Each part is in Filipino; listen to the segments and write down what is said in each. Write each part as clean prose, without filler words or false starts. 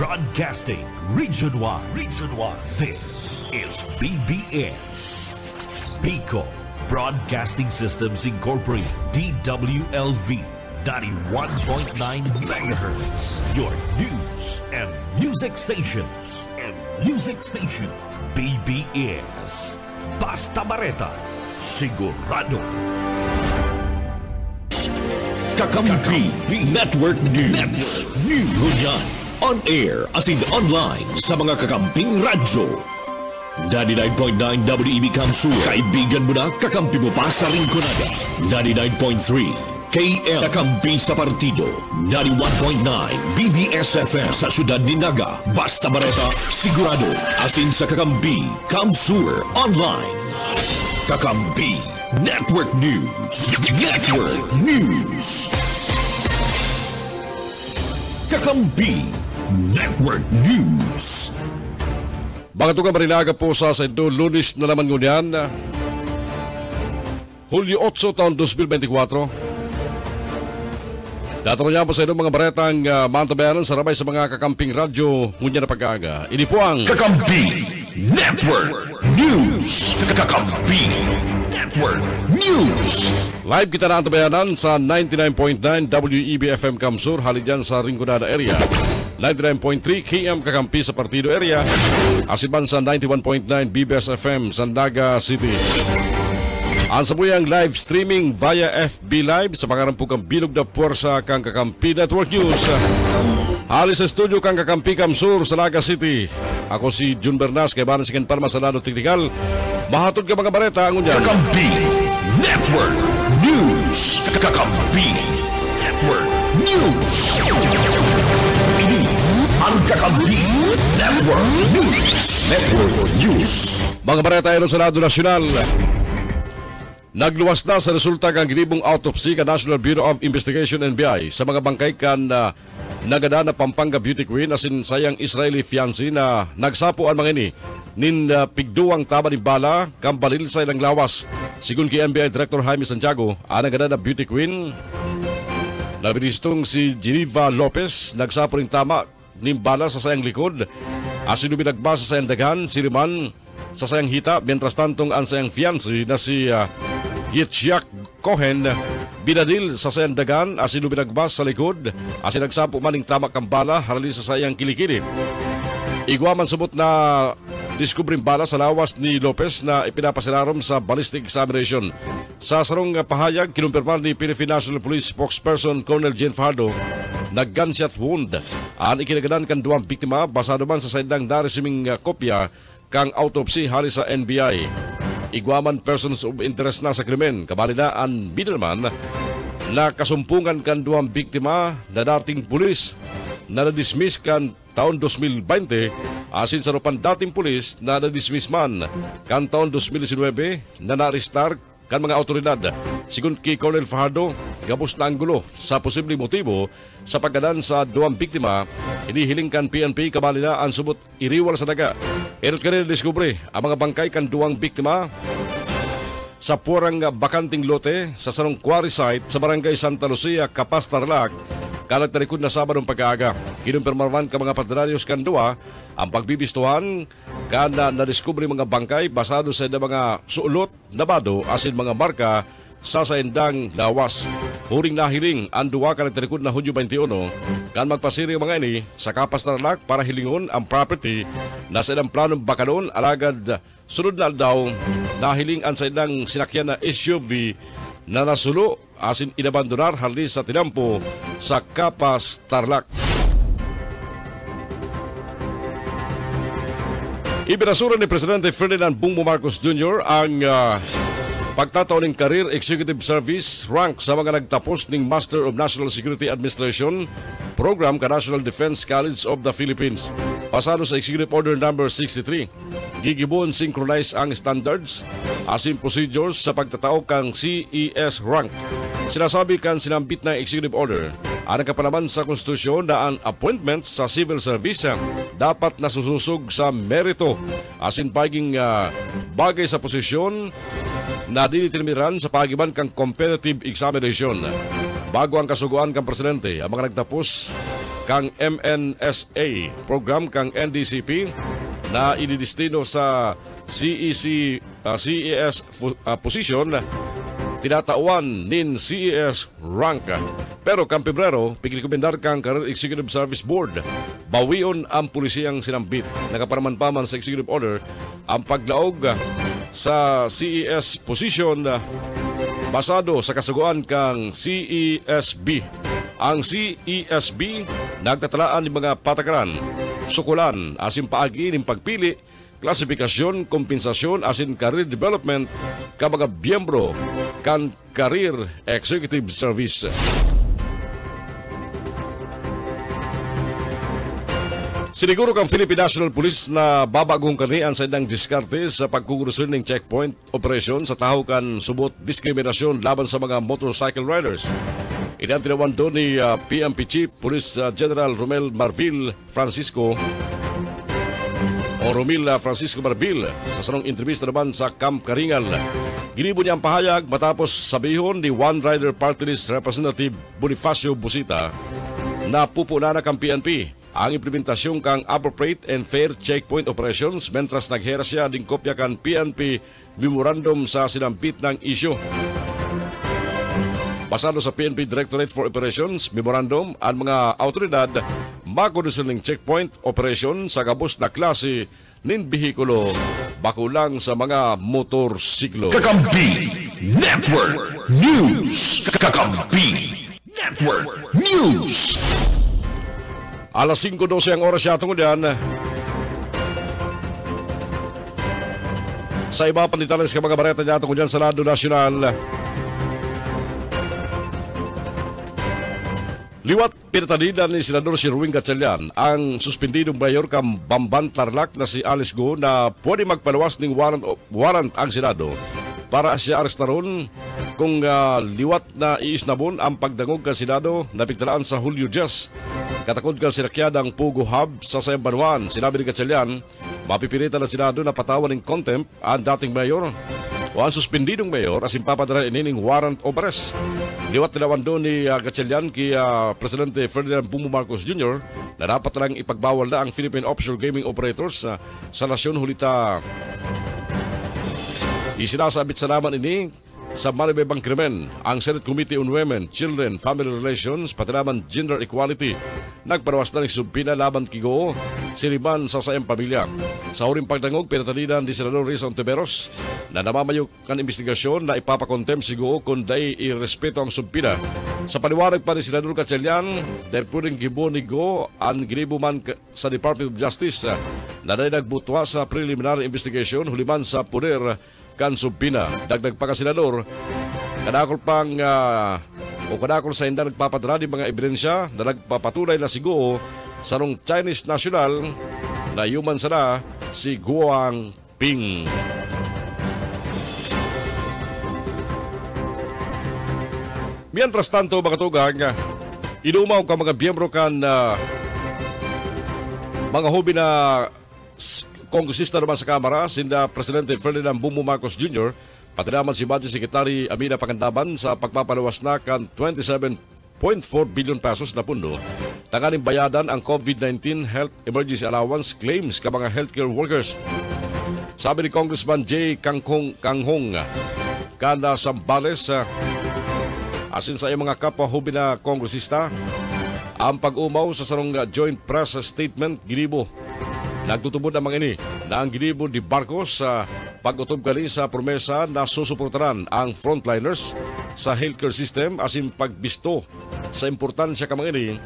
Broadcasting Region 1. This is BBS. Bicol Broadcasting Systems Incorporated. DWLV 91.9 MHz. Your news and music stations. BBS. Basta Bareta. Sigurado. Kakampi Network News. Ngunyan, on air as in online sa mga kakamping radyo. 99.9 WEB Kamsur, kaibigan mo na, kakampi mo pa sa Rinconada. 99.3 KL, kakampi sa partido. 91.9 BBS-FM sa syudad ni Naga. Basta Bareta, sigurado, as in sa kakampi Kamsur online. Kakampi Network News. Kakampi Network News. Mga tugang Marilaga po sa Sendo, Lunes na naman ngunyan, Hulyo 8, taon 2024. Datanong po sa inyo mga baretang mantabayanan sa rabay sa mga kakamping radyo ngunyan na pag-aaga. Ini po ang Kakampi Network News. Kakampi Network News. Live kita na antabayanan sa 99.9 WEB FM Kamsur, halid dyan sa Rinconada area. 99.3 KM Kakampi sa Partido area. Asiban sa 91.9 BBS FM sa Naga City. Ang sabuyang live streaming via FB Live sa pangarampugang bilog na puwersa kang Kakampi Network News. Halis sa studio kang Kakampi Kamsur sa Naga City. Ako si Jun Bernas, kay Banan Sikan Palma sa Lado Teknikal. Mahatod ka mga bareta ang unyan. Kakampi Network News. Kakampi Network News. Ini ang Kakampi Network News. Mga bareta ayon sa Lado Nasyonal. Nagluwas na sa resulta kang ginibong autopsy ka National Bureau of Investigation NBI sa mga bangkay kan nagada na Pampanga Beauty Queen asin sayang Israeli fiancé na nagsapo ang mga ini nin pigduang tama ni bala kang balil sa ilang lawas. Sigun kay NBI Director Jaime Santiago, ang nagada na Beauty Queen na binistong si Geneva Lopez nagsapo rin tama ni bala sa sayang likod asin binagba sa sayang daghan siriman sa sayang hita, mientras tantong ang sayang fiancé na si Yitzhak Cohen binadil sa sayang dagan asin binagbas sa likod asin nagsampo maning tama kang bala harali sa sayang kilikili. Igwaman subot na diskubring bala sa lawas ni Lopez na ipinapasirarom sa ballistic examination. Sa sarong pahayag, kinumpirma ni Philippine National Police spokesperson Colonel Jane Fajardo na gunshot wound ang ikinagadan kan duwang biktima basado man sa saydang naresiming kopya kang autopsy hali sa NBI. Igwaman persons of interest na sa krimen, kabali na ang middleman na kasumpungan kan duwang biktima na dating pulis na na-dismiss kan taon 2020 asin sa rupan dating pulis na na-dismiss man kan taon 2019 na na-restart kan mga autoridad. Sigun kay Colonel Fajardo, gabos na ang gulo sa posibleng motibo sa pagkadan sa duwang biktima, inihiling kan PNP kabali na ang subot iriwal sa daga. Erot kanina diskubre ang mga bangkay kan duwang biktima sa purang bakanting lote sa sarong quarry site sa barangay Santa Lucia, Capas, Tarlac, kalag talikod na Sabadong pag-aaga. Kinumpirmahan ka mga patraryos kan duwa ang pagbibistuhan kana na-discovery mga bangkay basado sa mga suulot, nabado, asin mga marka sa saindang lawas. Huring nahiling ang duwa kalag talikod na Hunyo 21 kan magpasiri mga ini sa Capas, Tarlac para hilingon ang property na sa ilang planong bakalon alagad sunod na daw nahiling ang sa ilang sinakyan na SUV na nasulo asin inabandonar halis sa tinampo sa Capas, Tarlac. Ibinasura ni Presidente Ferdinand Bongbong Marcos Jr. ang pagtataon ng Career Executive Service rank sa mga nagtapos ng Master of National Security Administration program ka National Defense College of the Philippines. Pasado sa Executive Order No. 63, gigibon synchronize ang standards asin procedures sa pagtatao kang CES rank. Sinasabi kan sinambit na Executive Order ang kapalaman sa konstitusyon na ang appointment sa civil service dapat nasususog sa merito asin paging bagay sa posisyon na dinitirmiran sa pagiban kang competitive examination. Bago ang kasuguan kang presidente, ang mga nagtapos kang MNSA program kang NDCP na ididestino sa CES position tinatawan nin CES rank. Pero kang Pebrero, pigrekomendar kang Career Executive Service Board bawion ang pulisiyang sinambit. Nagaparaman-paman sa executive order ang paglaog sa CES position basado sa kasuguan kang CESB. Ang CESB nagtatalaan ng mga patakaran, sukulan, asin paagi ng pagpili, klasifikasyon, kompensasyon, asin career development ka mga biyembro kan Career Executive Service. Siniguro kang Philippine National Police na babagong kanian sa indang diskarte sa pagkukurusun ng checkpoint operation sa tahukan subot diskriminasyon laban sa mga motorcycle riders. Iyan tinawan doon ni PNP Chief Police General Romil Francisco Marbil sa sanong intervista naman sa Camp Karingal. Ginibo niya ang pahayag matapos sabihon ni One Rider Party List Representative Bonifacio Busita na pupuna na kang PNP ang implementasyon kang appropriate and fair checkpoint operations mentras naghera siya ding kopya kan PNP memorandum sa sinampit ng isyu. Basado sa PNP Directorate for Operations memorandum, ang mga autoridad makondusin ng checkpoint operation sa gabos na klase nin bihikulo bakulang sa mga motorsiklo. Kakampi Network News. Kakampi Network News. Alas 5:12 ang oras yatong yan. Sa iba panitalis ka mga bareta niya tungkol dyan sa Lado Nacional. Liwat pinatanidan ni Senador si Ruing Gatchalian ang suspendidong mayor kang Bamban Tarlac na si Alice Go na pwede magpalawas ng warrant ang Senado para siya arestaron kung liwat na iisnabon ang pagdangog ka Senado na pigtalaan sa Hulyo 10. Katakod ka sinakyadang Pugo Hub sa Sayambanwan. Sinabi ni Gatchalian, mapipilitan ng Senado na patawan ng contempt ang dating mayor o ang suspendidong mayor as impapadala inining warrant of arrest. Liwat tinawan doon ni Gatchalian kay Presidente Ferdinand Bongbong Marcos Jr. na dapat lang ipagbawal na ang Philippine Offshore Gaming Operators sa nasyon hulita. Isinasabit sa naman ini sa malibebang krimen ang Senate Committee on Women, Children, Family Relations, pati naman Gender Equality. Nagparawas na ng sumpina laban kigo siriban sa sayang pamilya. Sa huring pagdangog, pinatalinan ni Senador Risa Ontiveros na namamayok kan investigasyon na ipapakontem sigo kung dahi irespeto ang sumpina. Sa paliwanag pa ni Senador Gatchalian, dahil pwedeng gibo ni Go ang ginibuman sa Department of Justice na dahil nagbutwa sa preliminary investigation huliman sa puder kan sumpina. Dagdag pa ka Senador, kadakol sa hindi nagpapadala ng mga ebidensya na nagpapatunay na sigo sa nung Chinese national na human sana si Guang Ping. Mientras tanto mga tugang, inumaw ka mga biyembro kan mga hobi na kongresista naman sa Kamara, sinda Presidente Ferdinand Bongbong Marcos Jr., pati naman si Budget Secretary Amina Pangandaban sa pagpapalawas na kan 27.4 billion pesos na pundo. Tanganing bayadan ang COVID-19 Health Emergency Allowance claims ka mga healthcare workers. Sabi ni Congressman J. Kanghong Kanda Sambales, asin sa mga kapwa hubi na kongresista, ang pag-umaw sa sarong joint press statement ginibo. Nagtutubod ang mga ini na ang ginibo di Marcos sa pag-utob kani sa promesa na susuportaran ang frontliners sa healthcare system asin pagbisto sa importansya ka mga ini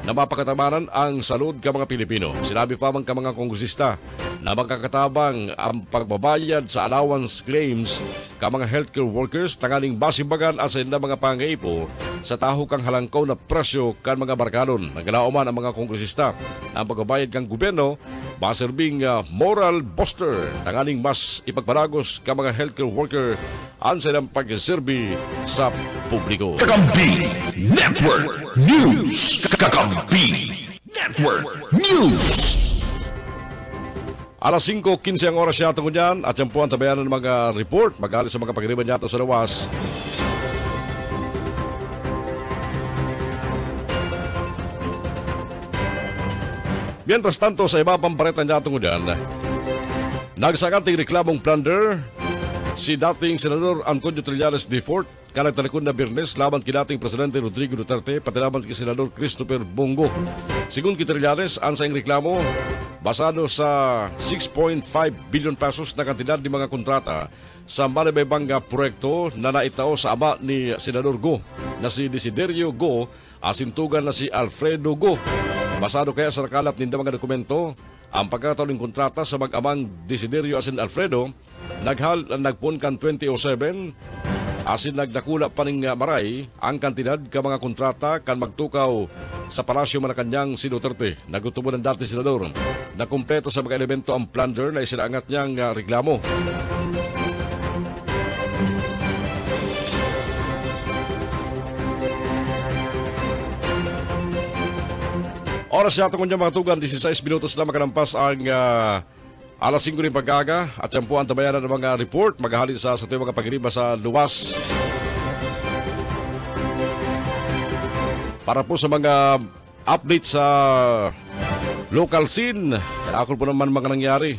na mapakatamanan ang salud ka mga Pilipino. Sinabi pa man ka mga kongresista na magkakatabang ang pagbabayad sa allowance claims ka mga healthcare workers tanganing basimbagan asa na mga pangaipo sa taho kang halangkaw na presyo kan mga barkadon. Naglalauman ang mga kongresista ang pagbabayad kang gobyerno maserbing moral booster tanganing mas ipagparagos ka mga healthcare worker ang silang pagserbi sa publiko. Kakampi Network News. Kakampi Network News. Alas 5:15 ang oras yata ko dyan at yan po ang tabayanan ng mga report mag-alis sa mga pagriban yata sa lawas. Mientras tanto, sa iba pang balita niya tungudan, nagsakanting reklamong plunder si dating Senador Antonio Trillanes IV kanang talikod na Biyernes laban kay dating Presidente Rodrigo Duterte pati laban kay Senador Christopher Bongo. Sigun kay Trillanes, ang saing reklamo basado sa 6.5 billion pesos na kantidad ng mga kontrata sa Malibaybanga proyekto na naitao sa ama ni Senador Go na si Desiderio Go asintugan na si Alfredo Go. Basado kaya sa nakalap ninda mga dokumento ang pagkataon ng kontrata sa mag-amang Desiderio asin Alfredo nagpun kan 2007 asin nagdakula pa ning maray ang kantidad ka mga kontrata kan magtukaw sa Palasyo Malacañang si Duterte. Nagutubo ng dati senador na kumpleto sa mga elemento ang plunder na isinaangat niyang reklamo. Oras yata kung niya mga tugan, 16 minutos na makalampas ang alas 5 rin pag-aga at yan po ang tabayanan ng mga report maghahalin sa tuwing mga pagiriba sa luwas. Para po sa mga update sa local scene, ako po naman mga nangyari.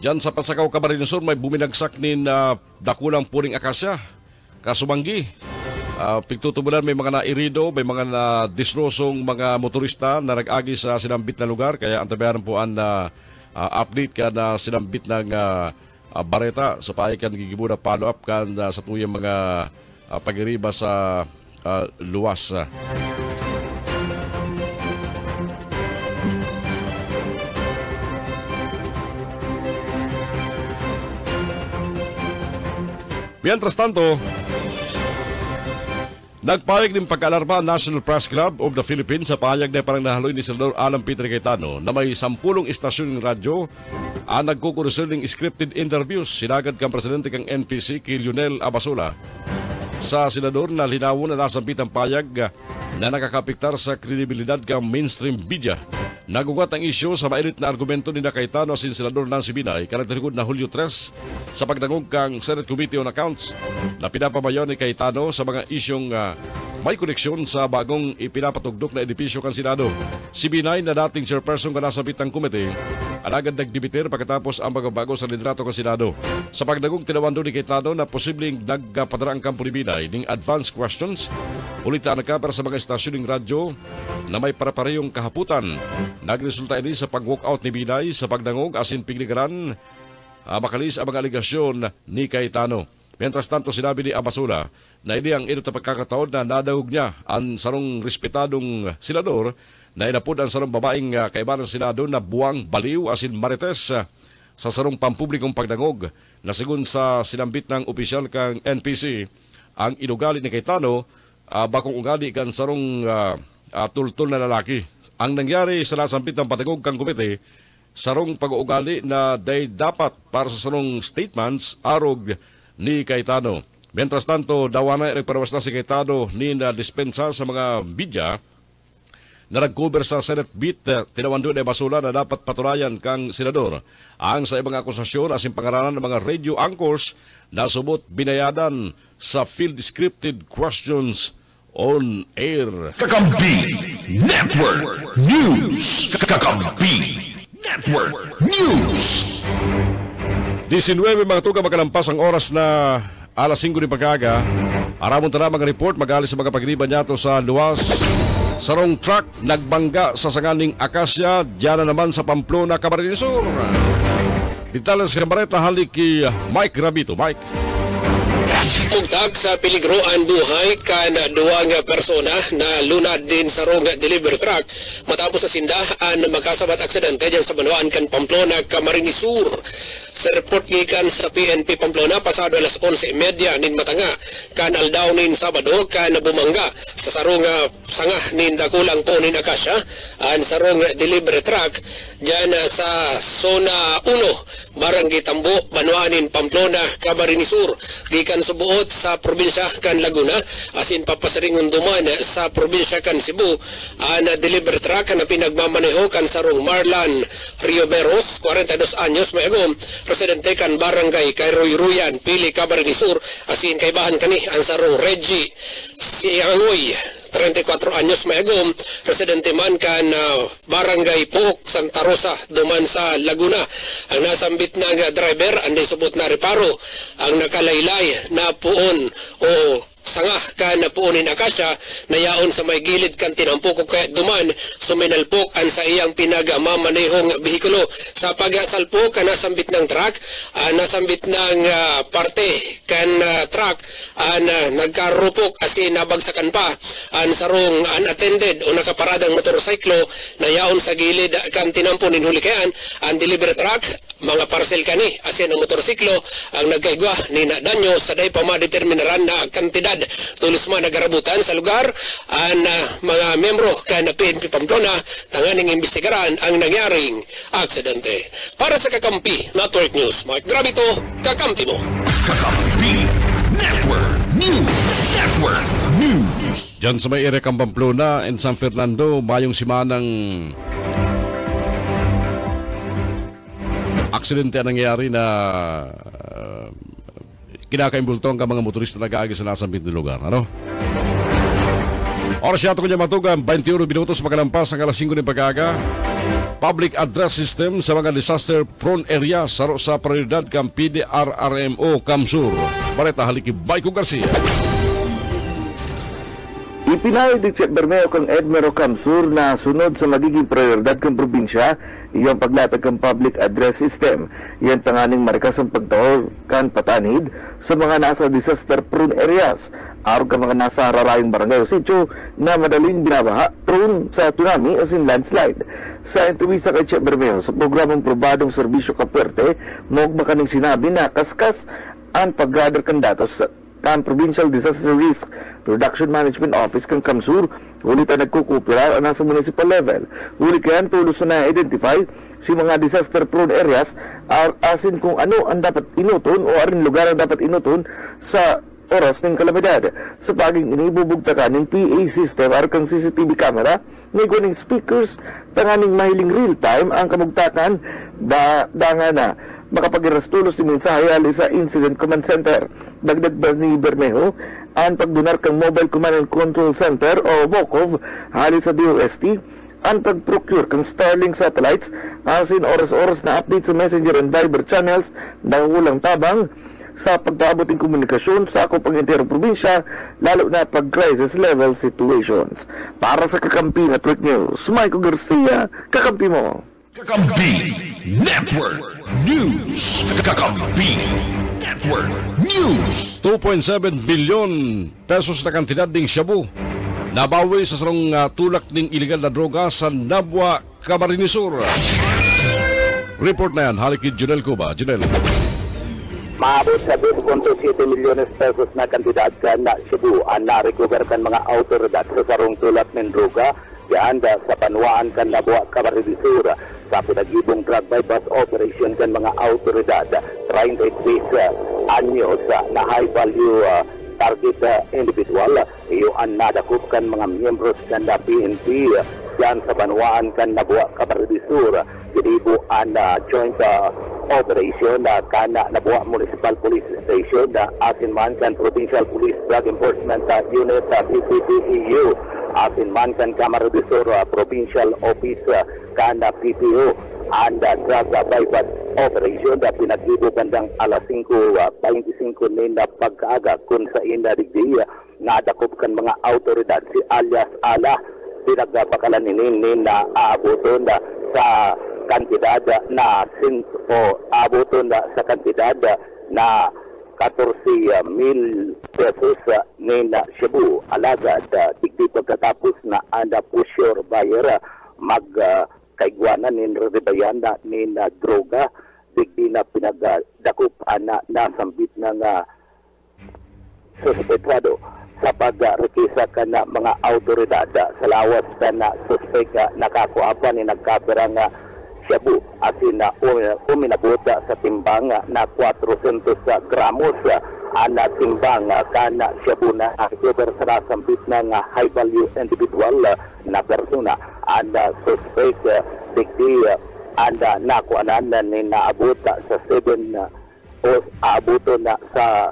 Diyan sa Pansakaw, Camarines Sur, may buminagsak nin dakulang puring akasya, Kasumanggi. Pigtutubulan may mga nairido, may mga na-disrosong mga motorista na nag-agi sa sinambit na lugar. Kaya ang tabayanan po ang update ka na sinambit ng bareta so paay kan gigibo na follow up kan sa tuyang mga pagiriba sa luwas. Mientras tanto, nagpahayag ng pag-alarma ang National Press Club of the Philippines sa pahayag na parang nahaloy ni Senador Alan Peter Cayetano na may 10 istasyon ng radyo ang nagkukurusyon ng scripted interviews sinagad kang presidente kang NPC kay Lionel Abasula. Sa senador na linawon na nasampit ang pahayag na nakakapiktar sa kredibilidad kang mainstream media. Nagugat ang isyo sa mainit na argumento ni Cayetano sin Senador Nancy Binay kanagtarikod na Hulyo 3 sa pagdangog kang Senate Committee on Accounts na pinapamayon ni Cayetano sa mga isyong may koneksyon sa bagong ipinapatugdok na edipisyo kan Senado. Si Binay na dating chairperson ka nasabit ng komite alagad nagdibiter pagkatapos ang pagbabago sa lidrato kan Senado. Sa pagdangog tinawando ni Cayetano na posibleng nagpadara ang kampo ni Binay ng advanced questions ulita na para sa mga istasyon ng radyo na may paraparehong kahaputan. Nagresulta ini sa pag-walkout ni Binay sa pagdangog asin pigligaran makalis ang mga aligasyon ni Cayetano. Mientras tanto, sinabi ni Abasula na hindi ang ito na pagkakataon na nadahog niya ang sarong respetadong senador na inapod ang sarong babaeng kaibahan ng Senado na buwang baliw asin marites sa sarong pampublikong pagdangog na sigun sa sinambit ng opisyal kang NPC ang inugali ni Cayetano bakong ugali kan sarong tultul na lalaki. Ang nangyari sa nasambit ng patagog kang komite sarong pag-uugali na dapat para sa sarong statements arog ni Cayetano. Mientras tanto, dawana nagparawas na si Cayetano ni na dispensa sa mga media na nag-cover sa Senate beat tinawando ni Basula na dapat patulayan kang senador ang sa ibang akusasyon asin pangaranan ng mga radio anchors na subot binayadan sa field scripted questions on air. Kakampi Network News. Kakampi Network News. 19 mga tuga makalampas ang oras na alas 5 ni pagkaga. Aramon tara mga report magalis sa mga pagriban niyato sa luwas. Sarong truck nagbangga sa sanganing Akasya, diyan na naman sa Pamplona, Camarines Sur. Detalles kamareta halik kay Mike Rabito. Mike. Mugtag sa peligro ang buhay kan duwang persona na lunad din sa rong delivery truck matapos sa sindahan magkasabat aksidente dyan sa Banuan kan Pamplona, Camarines Sur. Sa report gikan sa PNP Pamplona pasado alas 11:30 nin matanga kan aldaw nin Sabado kan bumangga sa sarong sanga nin dakulang po nin Akasya ang sarong delivery truck dyan sa Zona 1 Barangay Tambo, Banuanin, Pamplona, Camarines Sur. Gikan subuot sa probinsya kan Laguna asin papasaringon duman sa probinsya kan Cebu ang delivery truck na pinagmamaneho kan sarong Marlan Rioberos, 42 anyos mayagom, residente kan barangay Kayroy-Ruyan, Pili, Camarines Sur, asin kaibahan kani ang sarong Reggie Siangoy, 34 anyos mayagom, residente man kan Barangay Puok, Santa Rosa, duman sa Laguna. Ang nasambit ng driver, anday subot na reparo, ang nakalaylay na puon o sanga ka na puunin akasya na yaon sa may gilid kan tinampok kaya duman suminalpok ang sa iyang pinagmamanehong bihikulo. Sa pagsalpok ka nasambit ng truck, nasambit ng parte kan truck, nagkarupok asin nabagsakan pa ang sarong unattended o nakaparadang motorsiklo na yaon sa gilid kan tinampo ninhuli kayan ang delivery truck, mga parcel kani asin ang motorsiklo ang nagkaigwa ni na danyo sa day pa madeterminaran na kantidad tulis man nagarabutan sa lugar ang mga membro kan PNP Pamplona tanganing imbestigaran ang nangyaring aksidente. Para sa Kakampi Network News, Mark Gravito, Kakampi mo. Kakampi Network News. Diyan sa may area kang Pamplona and San Fernando, mayong simanang aksidente ang nangyari na kinakaimbultong ka mga motorista na nag-aagi sa nasambit na lugar. Ano? Oras yato ko niya matugang 21 minutos makalampas ang alas 5 ng pag-aga. Public address system sa mga disaster-prone area saro sa prioridad kang PDRRMO Kamsur. Bareta haliki Baiko Garcia. Ipinahid ni Chef Bermeo kang Edmero Kamsur na sunod sa magiging prioridad kang probinsya iyong paglatag kang public address system. Iyan tanganing marikas ang pagtawag kan patanid sa mga nasa disaster-prone areas. Araw ka mga nasa rarayong barangay o sityo na madaling binabaha prone sa tsunami as in landslide. Sa entrevista kay Chef Bermeo sa programang Probadong Serbisyo Kapuerte, mogma kaning sinabi na kaskas ang pag-gather kan datos kan Provincial Disaster Risk Reduction Management Office kang Kamsur, ulit ang nagkukupira nasa municipal level. Ulit kaya tulos na identify si mga disaster-prone areas asin kung ano ang dapat inuton o aring lugar ang dapat inuton sa oras ng kalamidad. Sa paging inibubugtakan ng PA system ar kang CCTV camera, may kuning speakers, tanganing mahiling real-time ang kamugtakan danga na makapag-irastulos ni mensahe ali sa Incident Command Center. Dagdag ba ni Bermejo ang pagdunar kang Mobile Command and Control Center o MOCOV hali sa DOST, ang pag-procure kang Starlink satellites asin oras-oras na update sa Messenger and Viber channels na ulang tabang sa pagkaabot ng komunikasyon sa akong pang-interong probinsya, lalo na pag-crisis level situations. Para sa Kakampi Network News, Michael Garcia, Kakampi mo. Kakampi Network News. Kakampi Network News. 2.7 bilyon pesos na kantidad ng shabu nabawi sa sarong tulak ng iligal na droga sa Nabwa, Camarines Sur. Report na yan, halikid Junel Cuba. Junel. Maabot sa 2.7 milyones pesos na kantidad na Cebu ang na-recover kan mga autoridad sa sarong tulak ng droga diyan sa Panuaan kan Nabwa, Camarines Sur sa pinagibong drug bypass operation kan mga autoridad 33 anyos na high value target individual iyo ang nadakop kan mga miyembros kan na PNP diyan sa Panuaan kan Nabwa, Camarines Sur. Ginibo ang joint operation na kana Nabwa Municipal Police Station na atin man kan Provincial Police Drug Enforcement Unit PPPEU atin man kan Camarines Sur Provincial Office kana PPO and drug bypass operation na pinagibo bandang alas 5:25 na pagkaaga kung sa indadigdi nadakop kan mga autoridad si alias Ala pinagpakalaninin na aabuton sa kantidad na abuton sa kantidad na 14,000 pesos ni na Cebu. Alagad, digdi pagkatapos na anda pusher buyer magkaigwanan ni Ribayan ni na droga, digdi na pinagdakup na nasambit ng suspetado sa pagrekisa ka na mga autoridad sa lawas na suspect nakakuha ni nagkapirang Cebu asin na uminabot sa timbang na 400 gramos ang timbang kana Cebu na recover sa nasambit ng high value individual na persona and suspect digdi and nakuanan ni naabot sa 7 o aabuto na sa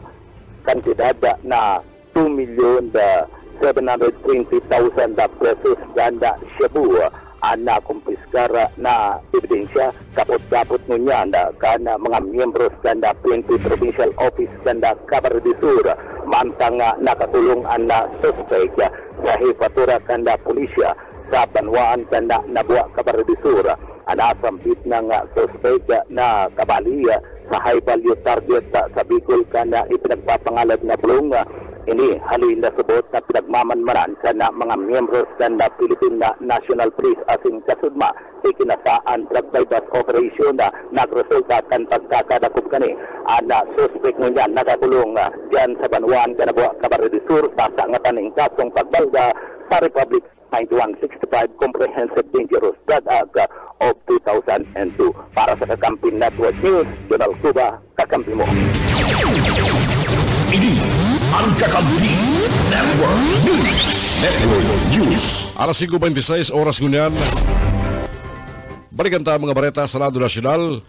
kantidad na 2 milyon 720,000 pesos ganda Cebu na kumpiskar na ebidensya kapot-kapot ngunyan kana mga miyembros ganda 20 Provincial Office ganda Camarines Sur mantang nakatulong na suspect sa hipatura kanda pulisya sa Banwaan kanda Nabua Camarines Sur anasambit ng suspect na kabali sa high value target sa Bicol kanda ipinagpapangalad na bulong ini halin na subot na pinagmamanmaran sa mga miyembros na Philippine National Police asing kasudma ikinasaan drug bypass operation na nagresulta kan pagkakadakop kani na suspect ngunyan nakakulong dyan sa Banwaan Kanabua Camarines Sur sa sangatan ng kasong pagbalga sa Republic 9165 Comprehensive Dangerous Drug Act of 2002 para sa Kakampi Network News Jonal Cuba, kakampi mo. Ini ang Kakampi Network News. Alas 5:26 oras ngunyan. Balikan tayo mga bareta sa Lado Nasyonal.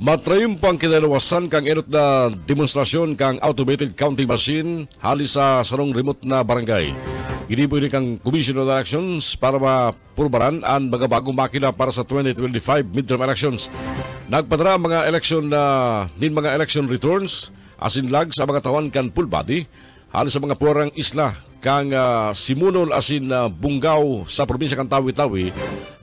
Matrayumpang kinalawasan kang enot na demonstrasyon kang automated counting machine halis sa sarong remote na barangay. Ginibo ini kang Commission on Elections para mapurbaran ang mga bagong makina para sa 2025 midterm elections. Nagpadara mga election returns asin lag sa mga tawan kan full body halos sa mga puwarang isla kang simunol asin Bungaw sa probinsya kan Tawi-Tawi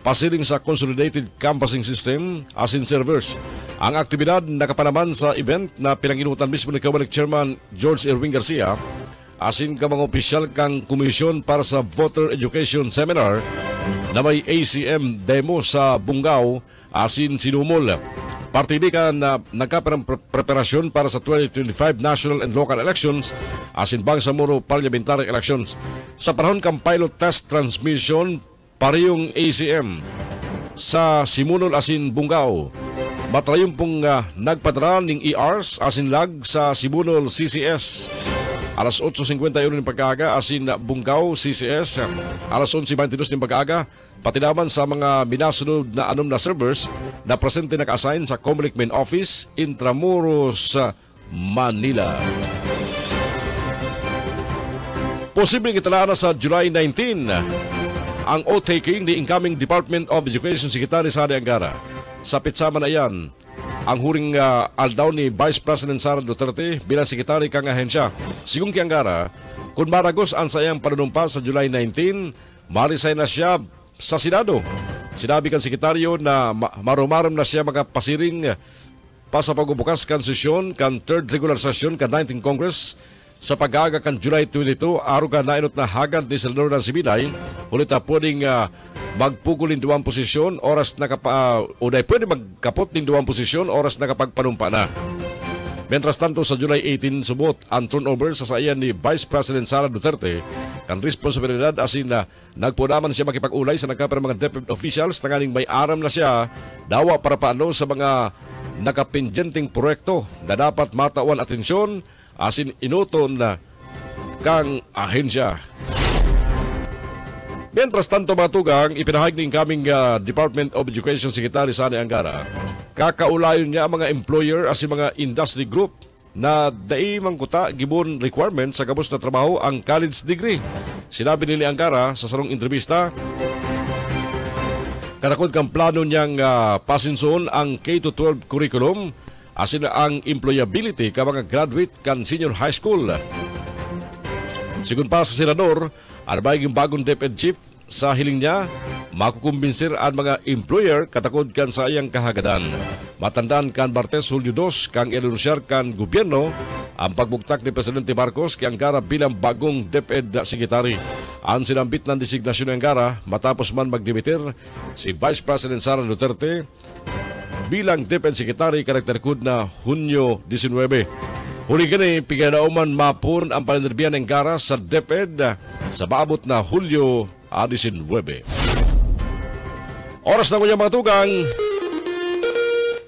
pasiring sa Consolidated Canvassing System asin servers. Ang aktibidad nakapanaman sa event na pinanginutan mismo ni Kawalik Chairman George Erwin Garcia asin ka mga opisyal kang komisyon para sa Voter Education Seminar na may ACM demo sa Bungaw asin sinumol. Partidi ka na nagkaparang preparasyon para sa 2025 national and local elections asin Bangsamoro parliamentary elections. Sa panahon kang pilot test transmission parehong ACM sa Simunol asin Bungaw. Matrayong pong nagpadara ng ERs asin lag sa Simunol CCS. Alas 8:51 ng pag-aaga asin Bungaw CCS. Alas 11:22 ng pag-aaga patinaman sa mga minasunod na anom na servers na presente naka-assign sa Comelec Main Office Intramuros, Manila. Posibleng italaan na sa July 19 ang oath-taking ni incoming Department of Education Secretary Sara Angara. Sa pitsama na iyan, ang huring aldaw ni Vice President Sara Duterte bilang sekretary kang ahensya. Sigong ki Angara, kung maragos ang sayang panunumpa sa July 19, marisay na siya sa Senado. Sinabi kan sekretaryo na marumaram na siya makapasiring pa sa pagbubukas kan sesyon kan 3rd regular session kan 19th Congress sa pag-aaga kan July 22 araw ka nainot na hagad ni Senador ng Sibinay ulit na pwedeng magpugulin duwang posisyon oras na pwede magkapot din duwang posisyon oras na kapagpanumpa na. Mientras tanto sa July 18 subot ang turnover sa sayan ni Vice President Sara Duterte kan responsibilidad asin na nagpunaman siya makipag-ulay sa nagkaparang mga DepEd officials tanganing may aram na siya dawa para paano sa mga nakapindyenteng proyekto na dapat matawan atensyon asin inuton na kang ahensya. Mientras tanto matugang, ipinahag ng kaming Department of Education Secretary Sani Angara, kakaulayon niya ang mga employer as mga industry group na daimang kuta gibon requirement sa gabos na trabaho ang college degree. Sinabi ni Angara sa sarong entrevista, katakod kang plano niyang pasinson ang K-12 curriculum asin ang employability ka mga graduate kan senior high school. Sigun pa sa senador, arbay yung bagong DepEd chief sa hiling niya, makukumbinsir ang mga employer katakod kan sa iyang kahagadan. Matandaan kan Martes Hulyo 2 kang ilunsiyar kan gobyerno ang pagbuktak ni Presidente Marcos kay Angara bilang bagong DepEd Secretary. Ang sinambit ng designasyon ng Angara matapos man magdimitir si Vice President Sara Duterte bilang DepEd Secretary karakterkud na Hunyo 19. Huli gani, piganauman mapun ang paninirbihan ng Angara sa DepEd sa maabot na Hulyo 19. Oras na ko niya mga tugang.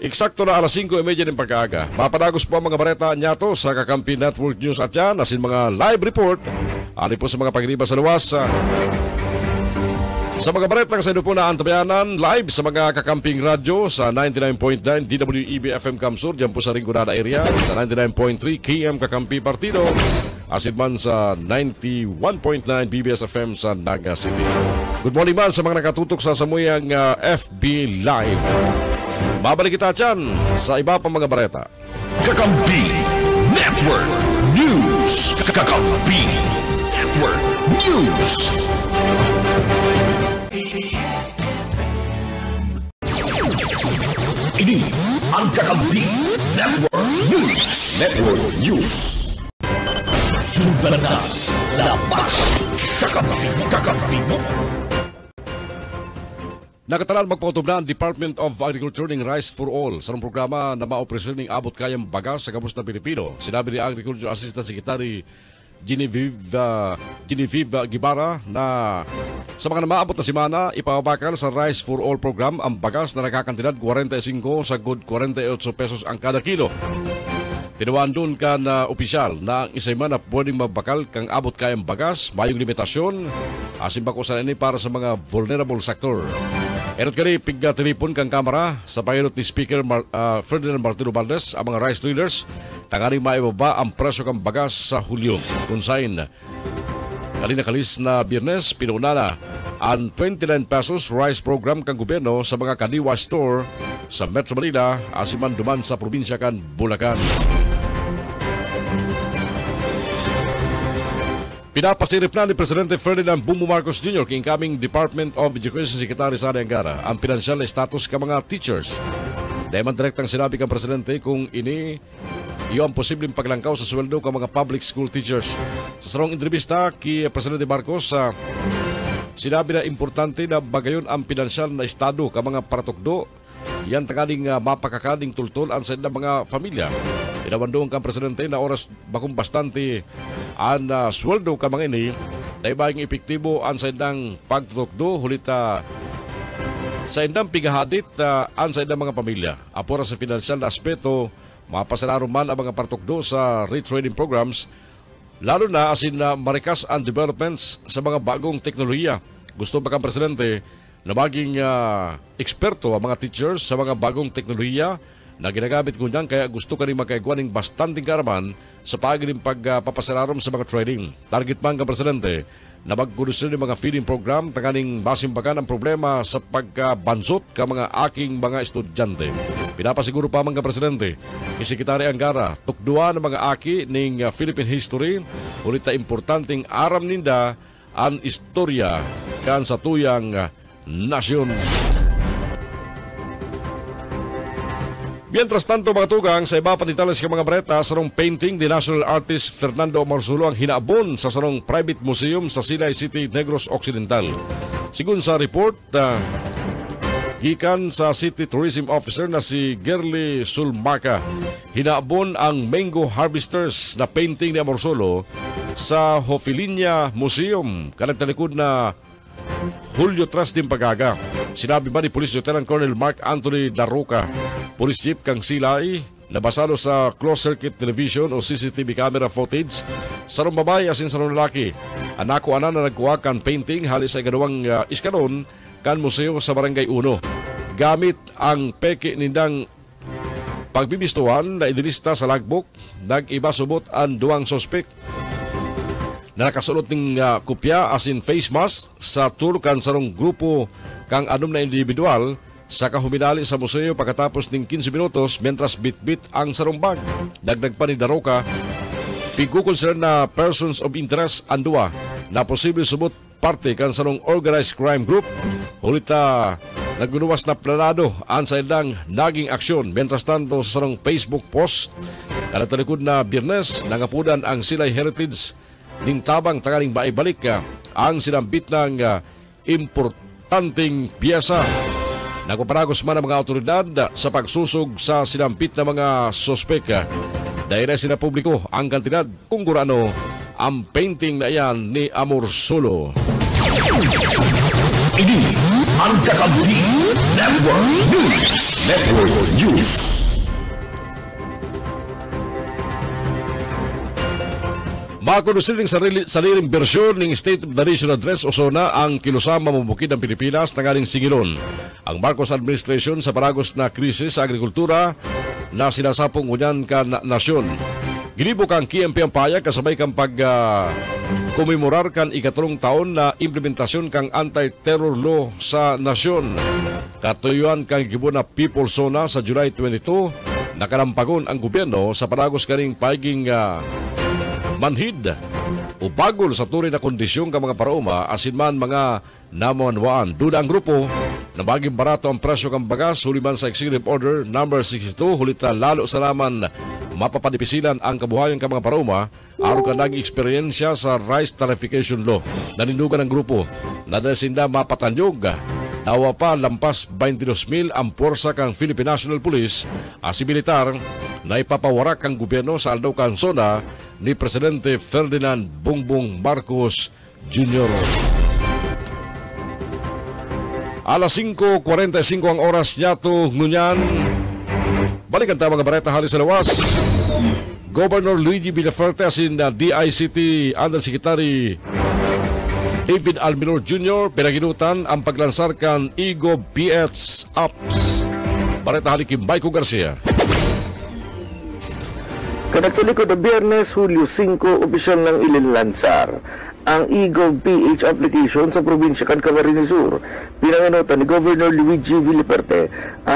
Eksakto na alas 5:30 ng pagkaaga. Mapadagos po ang mga bareta niyato sa Kakampi Network News at yan asin mga live report. Ani po sa mga pagriba sa luwas. Sa mga baretang sa ino po na antabayanan, live sa mga kakamping radyo sa 99.9 DWEB FM Kamsur, dyan po sa Rinconada area, sa 99.3 KM Kakampi Partido, asin man sa 91.9 BBS FM sa Naga City. Good morning man sa mga nakatutok sa samuyang FB Live. Babalik kita dyan sa iba pang mga bareta. Kakampi Network News. Kakampi Network News. Ini ang Kakampi Network News. Network News. Jumbanas, lapas, kakampi mo. Nakatalan magpautob na ang Department of Agriculture ng Rice for All sa programa na maopresyon ng abot kayang bagas sa kamus na Pilipino. Sinabi ni Agriculture Assistant Secretary Genevieve Gibara na sa mga namaabot na simana, ipabakal sa Rice for All program ang bagas na nakakantidad 45 sa good 48 pesos ang kada kilo. Tinuwan doon ka na opisyal na ang isay man na pwedeng magbakal kang abot kayang bagas, mayong limitasyon, asin bako sa ini para sa mga vulnerable sector. Erot kani pigga telepon kang kamera sa payunot ni Speaker Ferdinand Martino Valdez ang mga rice traders tangani maibaba ang presyo kang bagas sa Hulyo. Kunsain kalina kalis na Biyernes pinunana ang 29 pesos rice program kang gobyerno sa mga kadiwa store sa Metro Manila asiman duman sa probinsya kan Bulacan. Pinapasirip na ni Presidente Ferdinand Bongbong Marcos Jr. kay incoming Department of Education Secretary Sara Angara ang pinansyal na status ka mga teachers. Dahil man direktang sinabi kang Presidente kung ini iyo ang posibleng paglangkaw sa sweldo ka mga public school teachers. Sa sarong entrevista kay Presidente Marcos, sinabi na importante na bagayon ang pinansyal na estado ka mga paratokdo yan tangaling mapakakading tultol ang sa mga pamilya. Tinawandong kang Presidente na oras bakong bastante ang sweldo ka mga ini na ibang epektibo ang sa indang pagtutokdo hulita sa indang pigahadit ang sa indang mga pamilya. Apora sa pinansyal na aspeto, mapasararo man ang mga partokdo sa retraining programs, lalo na asin na marikas ang developments sa mga bagong teknolohiya. Gusto ba kang Presidente na maging eksperto ang mga teachers sa mga bagong teknolohiya na ginagamit ko niyan, kaya gusto ka rin makaigwaning bastanting karaman sa pagiging pagpapasararom sa mga training. Target man ka Presidente na magkudusin ng mga feeding program tanganing masimbakan ang problema sa pagkabansot ka mga aking mga estudyante. Pinapasiguro pa man ka Presidente ni Sekretary Angara tukduan ng mga aki ning Philippine history ulit na importanteng aram ninda ang istorya kan sa tuyang nasyon. Mientras tanto mga tugang, sa iba panitales ka mga breta, sarong painting ni national artist Fernando Marzulo ang hinaabon sa sarong private museum sa Sinay City, Negros Occidental. Sigun sa report, gikan sa City Tourism Officer na si Gerly Sulmaca, hinaabon ang Mango Harvesters na painting ni Marzulo sa Hofilinia Museum, kanagtalikod na Julio Trust din Pagaga. Sinabi ba ni Police Lieutenant Colonel Mark Anthony Daruca, Police Chief kang Silay, nabasalo sa closed-circuit television o CCTV camera footage sa rong babae asin sa rong lalaki. Anako ana na nagkuha kan painting halis sa ikalawang iskanon kan museo sa Barangay 1. Gamit ang peke nindang pagbibistuhan na idilista sa logbook, nag-iba subot ang duwang sospek na nakasulot ng kopya asin face mask sa tour kan sarong grupo kang anom na individual sa kahuminali sa museo pagkatapos ng 15 minutos mentras bit-bit ang sarong bag. Dagdag pa ni Daroca, pigkukonsern na persons of interest ang duwa na posible subot parte kan sarong organized crime group. Hulita naggunuwas na planado ang sa ilang naging aksyon. Mentras tanto sa sarong Facebook post kalatalikod na Biyernes nangapudan ang Silay Heritage ning tabang tangaling maibalik ang sinambit ng importanteng piyesa. Nagpaparagos man ang mga autoridad sa pagsusog sa sinampit na mga sospek. Dahil na sinapubliko ang kantidad kung kurano ang painting na iyan ni Marzulo. Ini ang Kakampi Network News. Network News. Makunusin ng sariling bersyon ng State of the Nation Address o SONA ang kilusang mamumukid ng Pilipinas na galing singilon. Ang Marcos Administration sa paragos na krisis sa agrikultura na sinasapong unyan ka nasyon. Ginibo kang KMP ang payag kasabay kang kumemorar kan ikatlong taon na implementasyon kang anti-terror law sa nasyon. Katuyuan kang gibo na People's Zona sa July 22, nakalampagon ang gobyerno sa panagos kaning paging manhid o bagol sa tuloy na kondisyon ka mga parauma asin man mga namanwaan. Duda ang grupo na maging barato ang presyo kang bagas huliman sa Executive Order No. 62 hulita lalo sa naman mapapanipisilan ang kabuhayan ka mga parauma aron ka naging eksperyensya sa Rice Tarification Law. Nanindugan ng grupo na desinda mapatanyog nawa pa lampas 22,000 ang porsa kang Philippine National Police asi militar na ipapawarak ang gobyerno sa aldaw kang zona ni Presidente Ferdinand Bongbong Marcos Jr. Alas 5:45 ang oras yato ngunyan. Balikan tayo mga bareta halis sa lawas. Governor Luigi Villaferte asin na DICT Undersecretary David Alminor Jr. pinaginutan ang paglansar kan Eagle PX apps. Bareta halikim Baiko Garcia. Kanagtulikod na Biyernes, Hulyo 5, opisyal ng ilinlansar ang Eagle PH application sa probinsya kan Camarines Sur. Pinanganutan ni Governor Luigi Villaferte,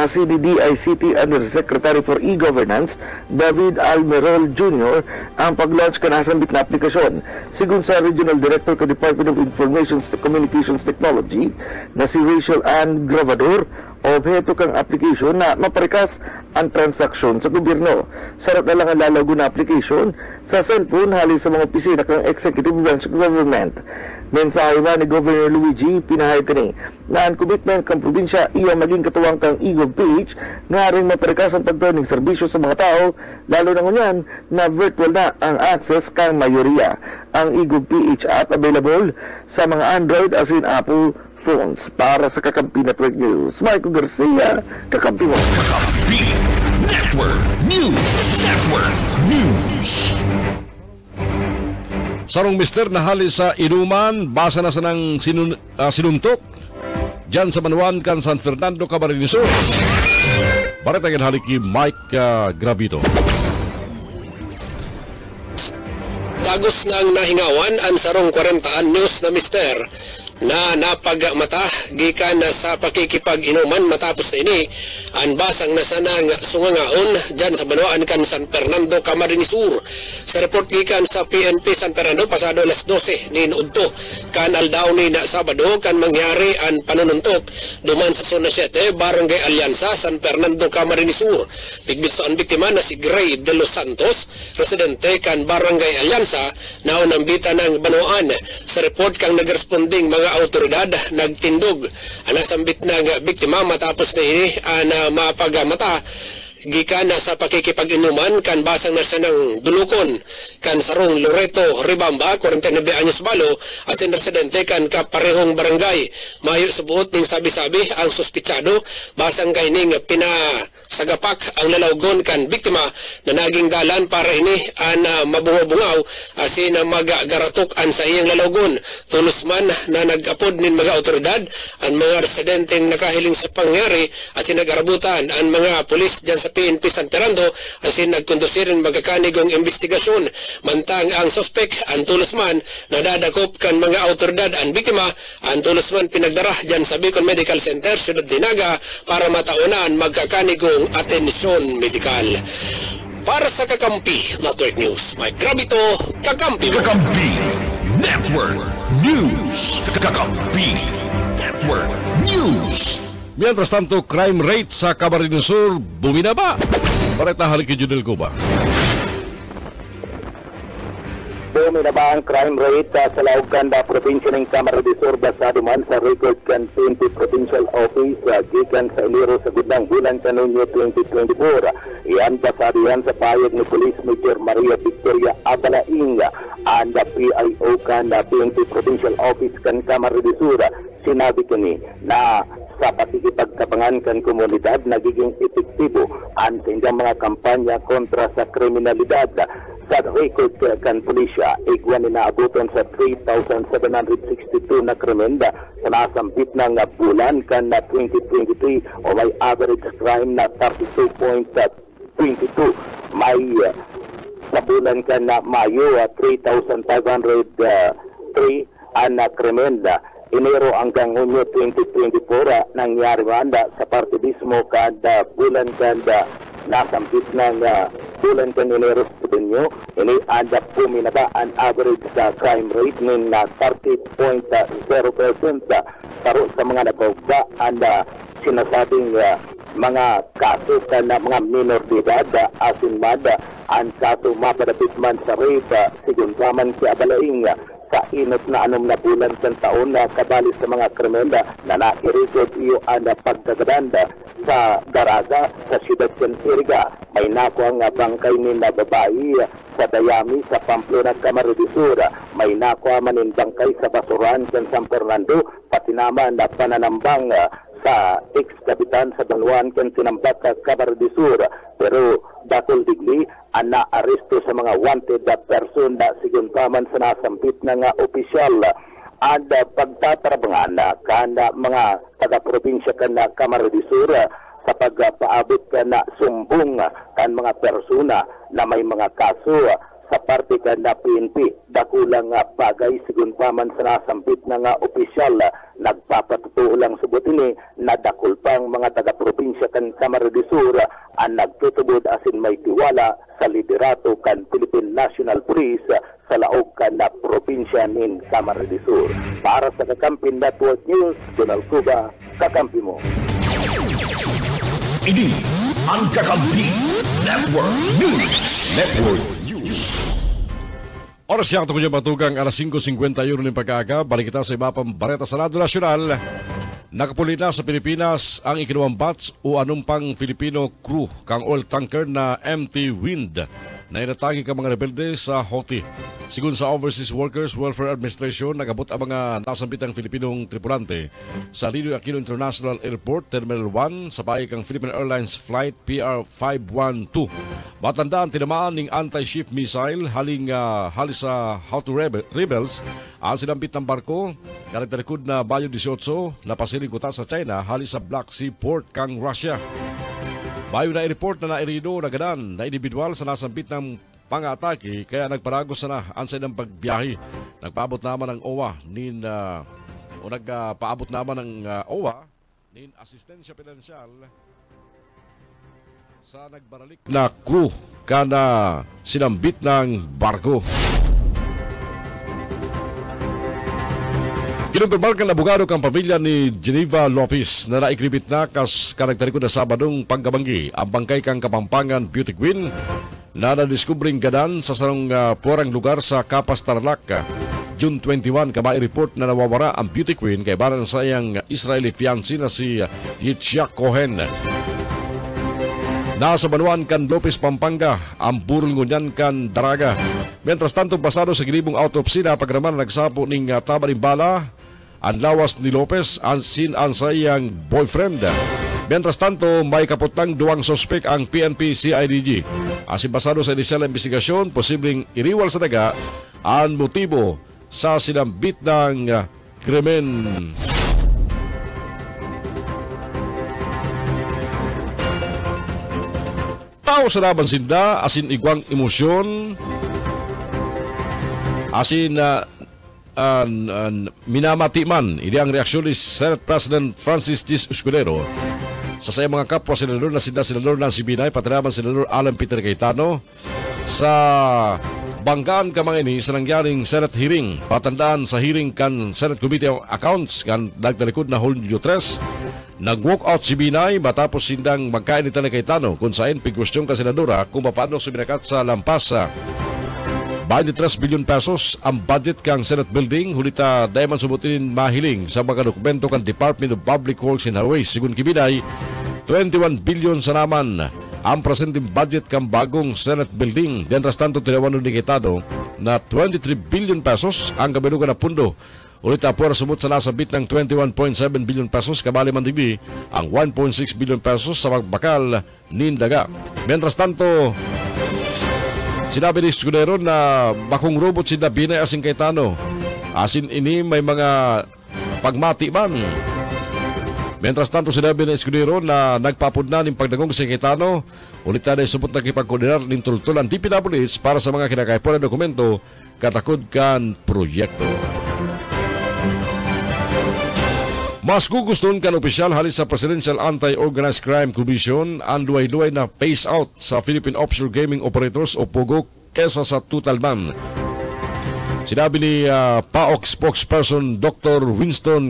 si DICT Undersecretary for E-Governance David Almerol Jr. ang pag-launch kanasambit na aplikasyon. Sigun sa Regional Director ka Department of Information Communications Technology na si Rachel Ann Gravador, objeto kang application na maparikas ang transaksyon sa gobyerno. Sarap na lang ang lalago na application sa cellphone halin sa mga opisina kang Executive Branch Government. Mensahe ba ni Governor Luigi, pinahayag kani na ang commitment kang probinsya iya maging katuwang kang Eagle PH nga rin maparikas ang pagtuning serbisyo sa mga tao, lalo na ngunyan na virtual na ang access kang mayoriya. Ang Eagle PH app available sa mga Android as in Apple phones. Para sa Kakampi Network News, Michael Garcia, Kakampi mo. Kakampi Network News. Sarong mister na hali sa inuman, basa na sa ng sinuntok dyan sa Manuan kan San Fernando, Camarines Sur. Baretagan haliki Mike Gravito. Tagos ng nahingawan ang sarong 40 anyos na mister na napagmata gikan sa pakikipag-inuman matapos na ini ang basang nasanang sungangaon dyan sa Banwaan kan San Fernando, Camarines Sur. Sa report gikan sa PNP San Fernando pasado alas 12 ni Udto kan aldaw ni na Sabado kan mangyari ang panununtok duman sa Zona 7 Barangay Alianza, San Fernando, Camarines Sur. Bigbisto ang biktima na si Gray de los Santos, residente kan Barangay Alianza, naunambita ng Banwaan. Sa report kang nagresponding mga autoridad nagtindog ang nasambit ng biktima matapos na ini na mapagmata gikan sa pakikipag-inuman kan basang nasanang dulukon kan sarong Loreto Ribamba 49 anyos balo asin residente kan kaparehong barangay. Mayo subuot ning sabi-sabi ang suspitsado basang kaining pinasagapak ang lalawgon kan biktima na naging dalan para ini mabungabungaw asin magagaratok an sa iyang lalawgon. Tulos man na nag-apod nin mga otoridad ang mga residenteng nakahiling sa pangyari asin nag-arabutan ang mga pulis dyan sa PNP San Fernando asin nagkondusirin magkakanigong investigasyon. Mantang ang sospek ang tulos man nadadakop kan mga autoridad ang biktima ang tulos man pinagdara dyan sa Bicol Medical Center Ciudad Dinaga para mataunan magkakanigong atensyon medikal. Para sa Kakampi Network News, Mike Gravito, Kakampi Network News. Kakampi Network News. Mientras tanto, crime rate sa Camarines Sur bumaba. Bareta haliki Judel Cuba. Bumaba ang crime rate sa laugan na probinsya ng Camarines Sur basado man sa record kan PNP Provincial Office gikan sa Enero sa gudang bulan kanunyo 2024. Iyan basado yan sa payag ni Police Major Maria Victoria Abalaing and the PIO kan PNP Provincial Office kan Camarines Sur. Sinabi kani na sa pakikipagkabangan kan komunidad nagiging epektibo ang kanyang mga kampanya kontra sa kriminalidad. Sa record kan pulisya, igwan na naabutan sa 3,762 na krimen sa nasampit ng bulan kan na 2023 o may average crime na 32.22. May sa bulan kan na Mayo 3,503 ang krimen. Enero hanggang Hunyo 2024 nangyari manda sa partidismo kada bulan kada nasampit ng bulan kan Enero sa Hunyo. Ini anda puminaba ang average sa crime rate ng 30.0% taro sa mga nagkauga anda sinasabing mga kaso na mga minor de edad asin mada ang kaso mapadapit man sa rape sigunsaman si abalaing sa inot na anom na bulan sa taon na kabali sa mga krimenda na nairisod iyo ang pagkagadanda sa Daraga sa siyudad San Iriga. May nakuha nga bangkay ni na babae sa Dayami sa Pamplona, Camarines Sur. May nakuha man in bangkay sa Basuran sa San Fernando, pati naman na pananambang sa ex-kapitan sa Banuan kan sinambat sa Camarines Sur. Pero dakol digli ang naaresto sa mga wanted na person na siguntaman sa nasampit na nga opisyal at pagtatarabangan kana mga taga-probinsya kan na Camarines Sur sa pagpaabot ka na sumbong kan mga persona na may mga kaso sa parte ka na PNP. Dakulang bagay siguntaman sa nasampit na nga opisyal nagpapatutuo lang sa butini na dakul pang mga taga-probinsya kan Camarines Sur ang nagtutubod asin may tiwala sa liderato kan Philippine National Police sa laog kan na probinsya nin Camarines Sur. Para sa Kakampi Network News, Donald Cuba, kakampi mo. Ini ang Kakampi Network News. Oras siya ito kanya matugang alas 5:51 ng pagkaaga. Balik kita sa iba pang bareta sa Radyo Nasyonal. Nakapuli na sa Pilipinas ang ikinawang batch o anong pang Filipino crew kang oil tanker na MT Wind na inatake ka mga rebelde sa Houthi. Sigun sa Overseas Workers Welfare Administration, nagabot ang mga nasampitang Filipinong tripulante sa Lido Aquino International Airport, Terminal 1, sa paik ang Philippine Airlines Flight PR512. Matandaan tinamaan ng anti-ship missile halis sa Houthi rebels ang sinampit ng barko karakterikod na Bayo 18 na pasiling kuta sa China halis sa Black Sea Port kang Russia. Bayo na i-report na nairido na ganan na individual sa nasampit ng pang-atake kaya nagparagos na ansay ng pagbiyahe. Nagpaabot naman ng OWA nagpaabot naman ng OWA nin asistensya pinansyal sa nagbaralik na crew kana sinambit ng barko. Kinumpirmal kang abogado kang pamilya ni Geneva Lopez na naikribit na karakteriko na Sabadong pagkabanggi ang bangkay kang Kapampangan Beauty Queen na nadiskubring gadan sa sarong porang lugar sa Kapas, Tarlac. June 21, kabay report na nawawara ang Beauty Queen kay baran sa iyang Israeli fiancé na si Yitzhak Cohen. Nasa Banuan kan Lopez, Pampanga ang burol ngunyan kan Daraga. Mientras tanto pasado sa gilibong autopsy na pagkraman nagsapo ning tama ng bala ang lawas ni Lopez ang sayang boyfriend. Mientras tanto, may kaputang duwang sospek ang PNP CIDG. Asin basado sa inisyal na investigasyon, posibleng iriwal sa daga ang motibo sa sinambit ng krimen. Tao sa laban sinda, asin igwang emosyon, asin minamati man. Ini ang reaksyon ni Senate President Francis G. Escudero sa sayang mga kapwa senador na Senador Nancy Binay, pati naman Senador Alan Peter Cayetano sa banggaan ka mga ini sa nangyaring Senate hearing. Patandaan sa hearing kan Senate Committee on Accounts kan nagtalikod na Hulyo 3, nag-walk out si Binay matapos sindang magkainitan ni Cayetano kung saan pigwestiyon ka senadora kung paano suminakat sa lampas 23 bilyon pesos ang budget kang Senate building, hulita dayaman subutin mahiling sa mga dokumento kan Department of Public Works and Highways. Sigun kibinay, 21 bilyon sa naman ang presenteng budget kang bagong Senate building. Diantras tanto tinawanon ni Cayetano na 23 bilyon pesos ang kabilugan na pundo. Ulita po sumut sa nasabit ng 21.7 bilyon pesos kabali man digdi ang 1.6 bilyon pesos sa magbakal nindaga. Mientras tanto, sinabi ni Escudero na bakong robot si Binay asin Cayetano. Asin ini may mga pagmati man. Mientras tanto, sinabi ng Escudero na nagpapod na ng pagdagong sa Cayetano, ulit na subot na kipagkoordinar ng tultulan DPWH para sa mga kinakaipuan na dokumento katakod kan proyekto. Mas guguston kan opisyal halis sa Presidential Anti-Organized Crime Commission ang duway-duway na phase out sa Philippine Offshore Gaming Operators o POGO kesa sa total ban. Sinabi ni PAOK spokesperson Dr. Winston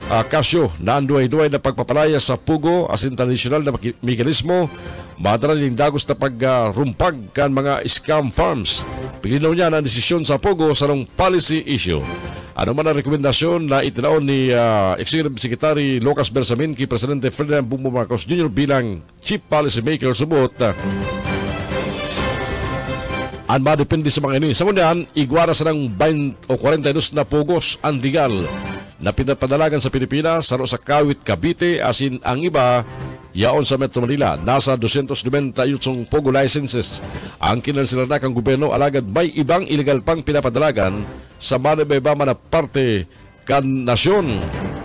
Casio na ang duway-duway na pagpapalaya sa POGO asin tradisyonal na mekanismo madaral yung dagos na pagrumpag kan mga scam farms. Pilinaw niya na desisyon sa POGO sa nung policy issue. Ano man ang rekomendasyon na itinaon ni Executive Secretary Lucas Bersamin kay Presidente Ferdinand Bongbong Marcos Jr. bilang Chief Policy Maker subot ang madepende sa mga ini. Sa ngunyan, igwara sa ng 20 o 42 na pugos ang legal na pinapadalagan sa Pilipinas, saro sa Kawit, Cavite, asin ang iba yaon sa Metro Manila. Nasa 298 pogo licenses ang kinansilanak ang gobyerno, alagad may ibang illegal pang pinapadalagan sa manibay-bama na parte kan nasyon.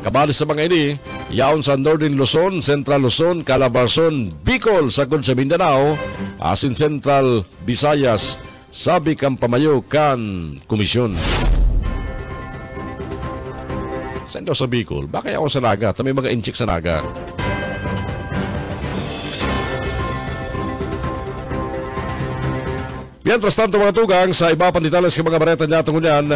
Kabali sa mga ini, yaon sa Northern Luzon, Central Luzon, Calabarzon, Bicol, Sagod sa Mindanao, asin Central Visayas, sabi kang pamayo kan komisyon. Saan daw sa Bicol? Bakit ako sa Naga? May mga inchik sa Naga. Mientras tanto mga tugang sa iba pang detalles ng mga bareta niya tungkol yan.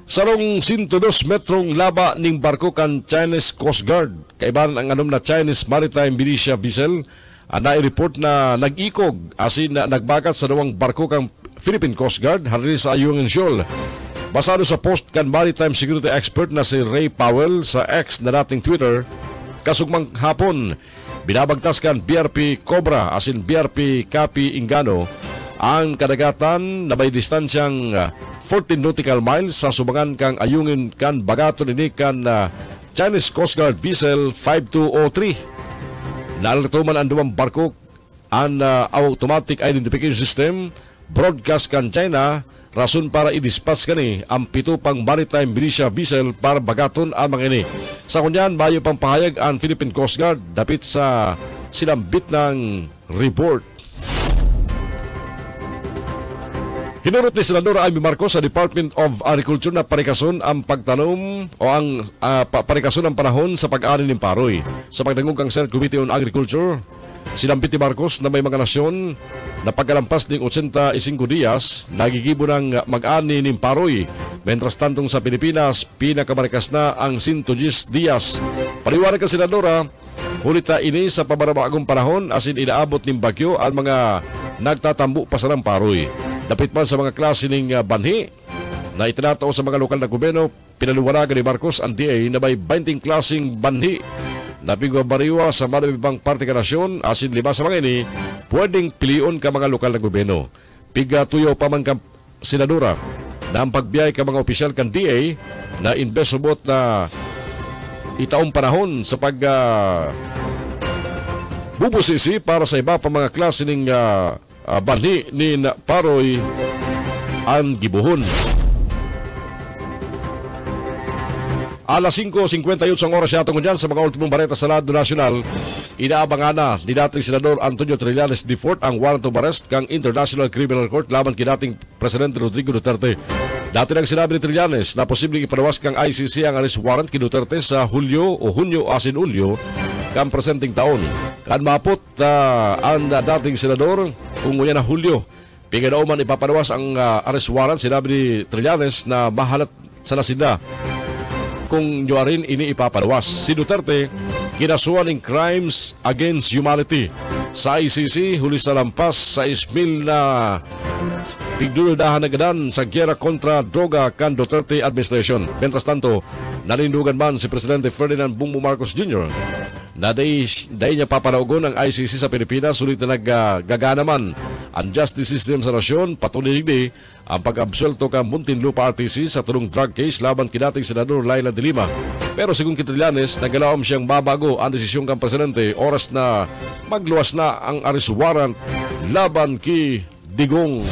Sarong 102 metrong laba ning barko kan Chinese Coast Guard. Kaibahan ang anom na Chinese Maritime Militia vessel na-report na nag-ikog asin na nagbagat sa dalawang barko kang Philippine Coast Guard hari sa Ayungin Shoal. Basado sa post kan maritime security expert na si Ray Powell sa X na dating Twitter, kasugmang hapon binabagtas kan BRP Cobra asin BRP Capi Ingano ang kadagatan na may distansyang 14 nautical miles sa subangan kang Ayungin kan bagaton ini kan Chinese Coast Guard vessel 5203. Nalartuman ang duwang barko ang automatic identification system broadcast kan China rason para i-dispatch kani ang 7 pang maritime militia vessel para bagaton ang mga ini. Sa kunyan, bayo pang pahayag ang Philippine Coast Guard dapit sa sinambit ng report. Hinurot ni Senador Amy Marcos sa Department of Agriculture na parikason ang pagtanom o ang parikason ng panahon sa pag-ani ng paroy. Sa pagdangog kang Senate Committee on Agriculture, sinampit ni Marcos na may mga nasyon na pagkalampas ng 85 diyas, nagigibo ng mag-ani ng paroy. Mientras tantong sa Pilipinas, pinakamarikas na ang 110 diyas. Paliwanag ka Senadora, hulita ini sa pabarabagong panahon asin inaabot ng bagyo ang mga nagtatambo pa sa ng paroy. Dapit man sa mga klase ng banhi na itinatao sa mga lokal na gobyerno, pinaluwaragan ni Marcos ang DA na may 20 klaseng banhi na pigwabariwa sa madamibang parte ka nasyon asin 5 sa mga ini, pwedeng pilion ka mga lokal na gobyerno. Pigatuyo pa man ka Senadora na ang pagbiyay ka mga opisyal kan DA na invesobot na itaong panahon sa bubusisi para sa iba pa mga klase ng banhi ni paroy ang gibuhon. Alas 5:58 ang oras yatong dyan sa mga ultimong bareta sa Lado Nacional. Inaabangan na ni dating Senador Antonio Trillanes IV ang warrant of arrest kang International Criminal Court laban kay dating Presidente Rodrigo Duterte. Dati nang sinabi ni Trillanes na posibleng ipalawas kang ICC ang arrest warrant kay Duterte sa Hunyo asin Ulyo kang presenting taon. Kan mapot ang dating Senador kung na Hulyo. Pigadaw man ipapalawas ang arrest warrant, sinabi ni Trillanes na mahalat sa nasida kung yuarin ini ipapalawas. Si Duterte kinasuhan ng crimes against humanity sa ICC huli sa lampas sa 6,000 na pigduludahan na gadan sa gyera kontra droga kan Duterte administration. Mientras tanto, nanindugan man si Presidente Ferdinand Bongbong Marcos Jr. na dahi niya papanaugon ang ICC sa Pilipinas, sulit na naggagana man ang justice system sa nasyon, patuloy ni ang pag-absuelto ka Muntinlupa RTC sa tulong drug case laban kinating Senador Laila de Lima. Pero sigun Trillanes, nagalaom siyang babago ang desisyon kang Presidente, oras na magluwas na ang arrest warrant laban ki Digong.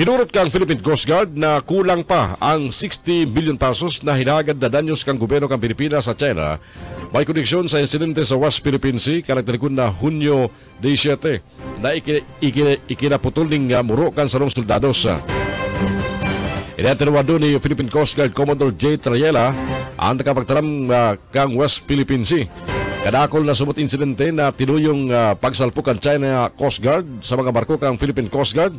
Hinurot kang Philippine Coast Guard na kulang pa ang 60 billion pesos na hinagad na danyos kang gobyerno kang Pilipinas sa China. May koneksyon sa insidente sa West Philippine Sea kanagtalikod na Hunyo 17 na ikinaputol ning muro kan sarong soldados. Inatinawado ni Philippine Coast Guard Commodore J. Trayela ang nakapagtaram kang West Philippine Sea. Kadakol na sumut insidente na tinuyong pagsalpok ang China Coast Guard sa mga barko kang Philippine Coast Guard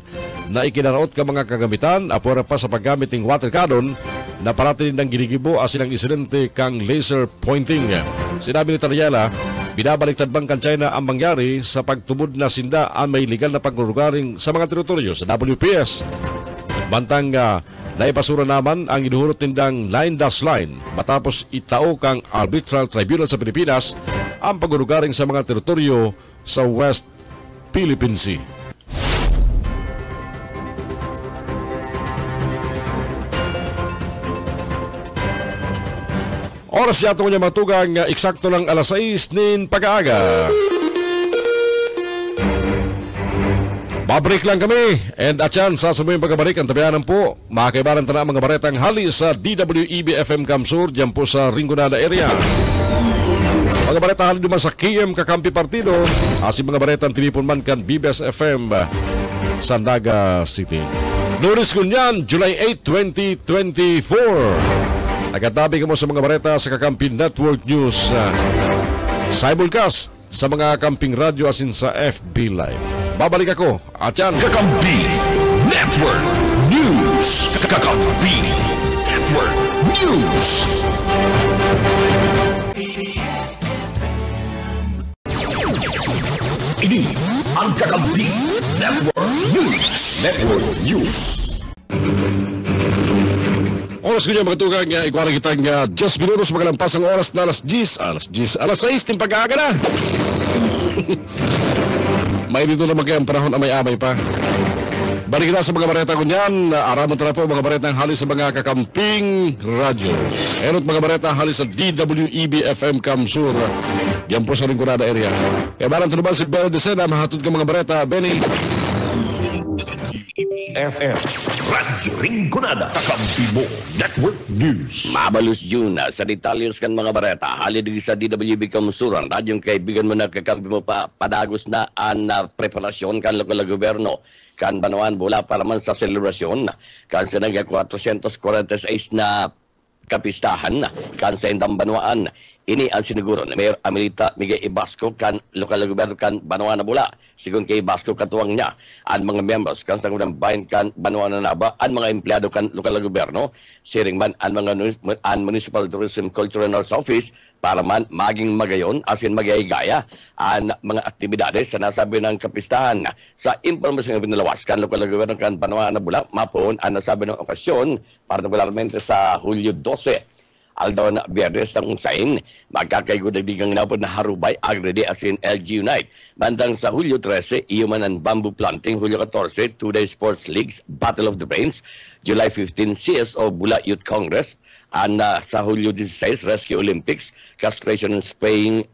na ikinaraot ka mga kagamitan apura pa sa paggamit ng water cannon na parating ng ginigibo asin ang insidente kang laser pointing. Sinabi ni Tariela, binabaliktad bang kan China ang mangyari sa pagtumod na sinda ang may legal na pagrurugaring sa mga teritoryo sa WPS. Bantang naipasura naman ang inuhulot nindang line matapos itao kang Arbitral Tribunal sa Pilipinas ang pagrurugaring sa mga teritoryo sa West Philippine Sea. Oras yato niya matugang eksakto lang alas 6 nin pag-aaga. Babalik lang kami and atyan sasabuhin pagbabalik ang tabianan po. Makakaibaran ta na mga baretang hali sa DWEB FM Kamsur dyan po sa Rinconada area. Mga bareta hali naman sa KM Kakampi Partido asin mga baretang tinipon man kan BBS FM Sandaga City. Lunes kunyan, July 8, 2024. Nagatabi ka mo sa mga bareta sa Kakampi Network News simulcast sa mga Kamping Radio asin sa FB Live. Babalik ako, atyan. Kakampi Network News. Kakampi Network News. Ini ang Kakampi Network News. Network News. Oras ko niya magtugang ikuwara kitang 10 minutos magalampas ang oras na alas 6 ting pag-aaga na. May dito naman kayang panahon na may amay pa. Balik na sa mga bareta ko niyan. Aramon na po mga baretang hali sa mga Kakamping Radio. Erot mga baretang hali sa DWEB FM Kamsur. Yan po sa Rinconada area. Kaya barang tunuban si Benny Decena. Mahatod ka mga bareta. Benny. FM Radyo Rinconada. Kakampi mo Network News. Mabalus June sa detalyos kan mga bareta. Halid sa DWB Kamsuran. Radyong kaibigan mo na kakampi mo pa padagos na ang preparasyon kan lokal gobyerno. Kan Banuan bula para man sa selebrasyon. Kan sinaga 446 na kapistahan. Kan sa Indang Banuan. Ini ang siniguro na Mayor Amelita Miguel Ibasco kan lokal gobyerno kan Banuan na bula. Sigun kay Ibasco katuwang niya ang mga members kan sangguniang bayan kan Banuan na naba ang mga empleyado kan lokal gobyerno siring man ang mga Municipal Tourism Culture and Arts Office para man maging magayon asin magayagaya ang mga aktibidades sa nasabi ng kapistahan. Sa impormasyon na pinalawas kan lokal gobyerno kan Banuan na bula mapon ang nasabi ng okasyon partikularmente sa Hulyo 12 aldaw na biyernes ng usain, magkakaigudagdigang napod na harubay agrede asin LG Unite. Bandang sa Hulyo 13, iuman ang bamboo planting. Hulyo 14, 2-day sports leagues, Battle of the Brains. July 15, CSO Bula Youth Congress. And sa Hulyo 16, Rescue Olympics, Castration and Spaying,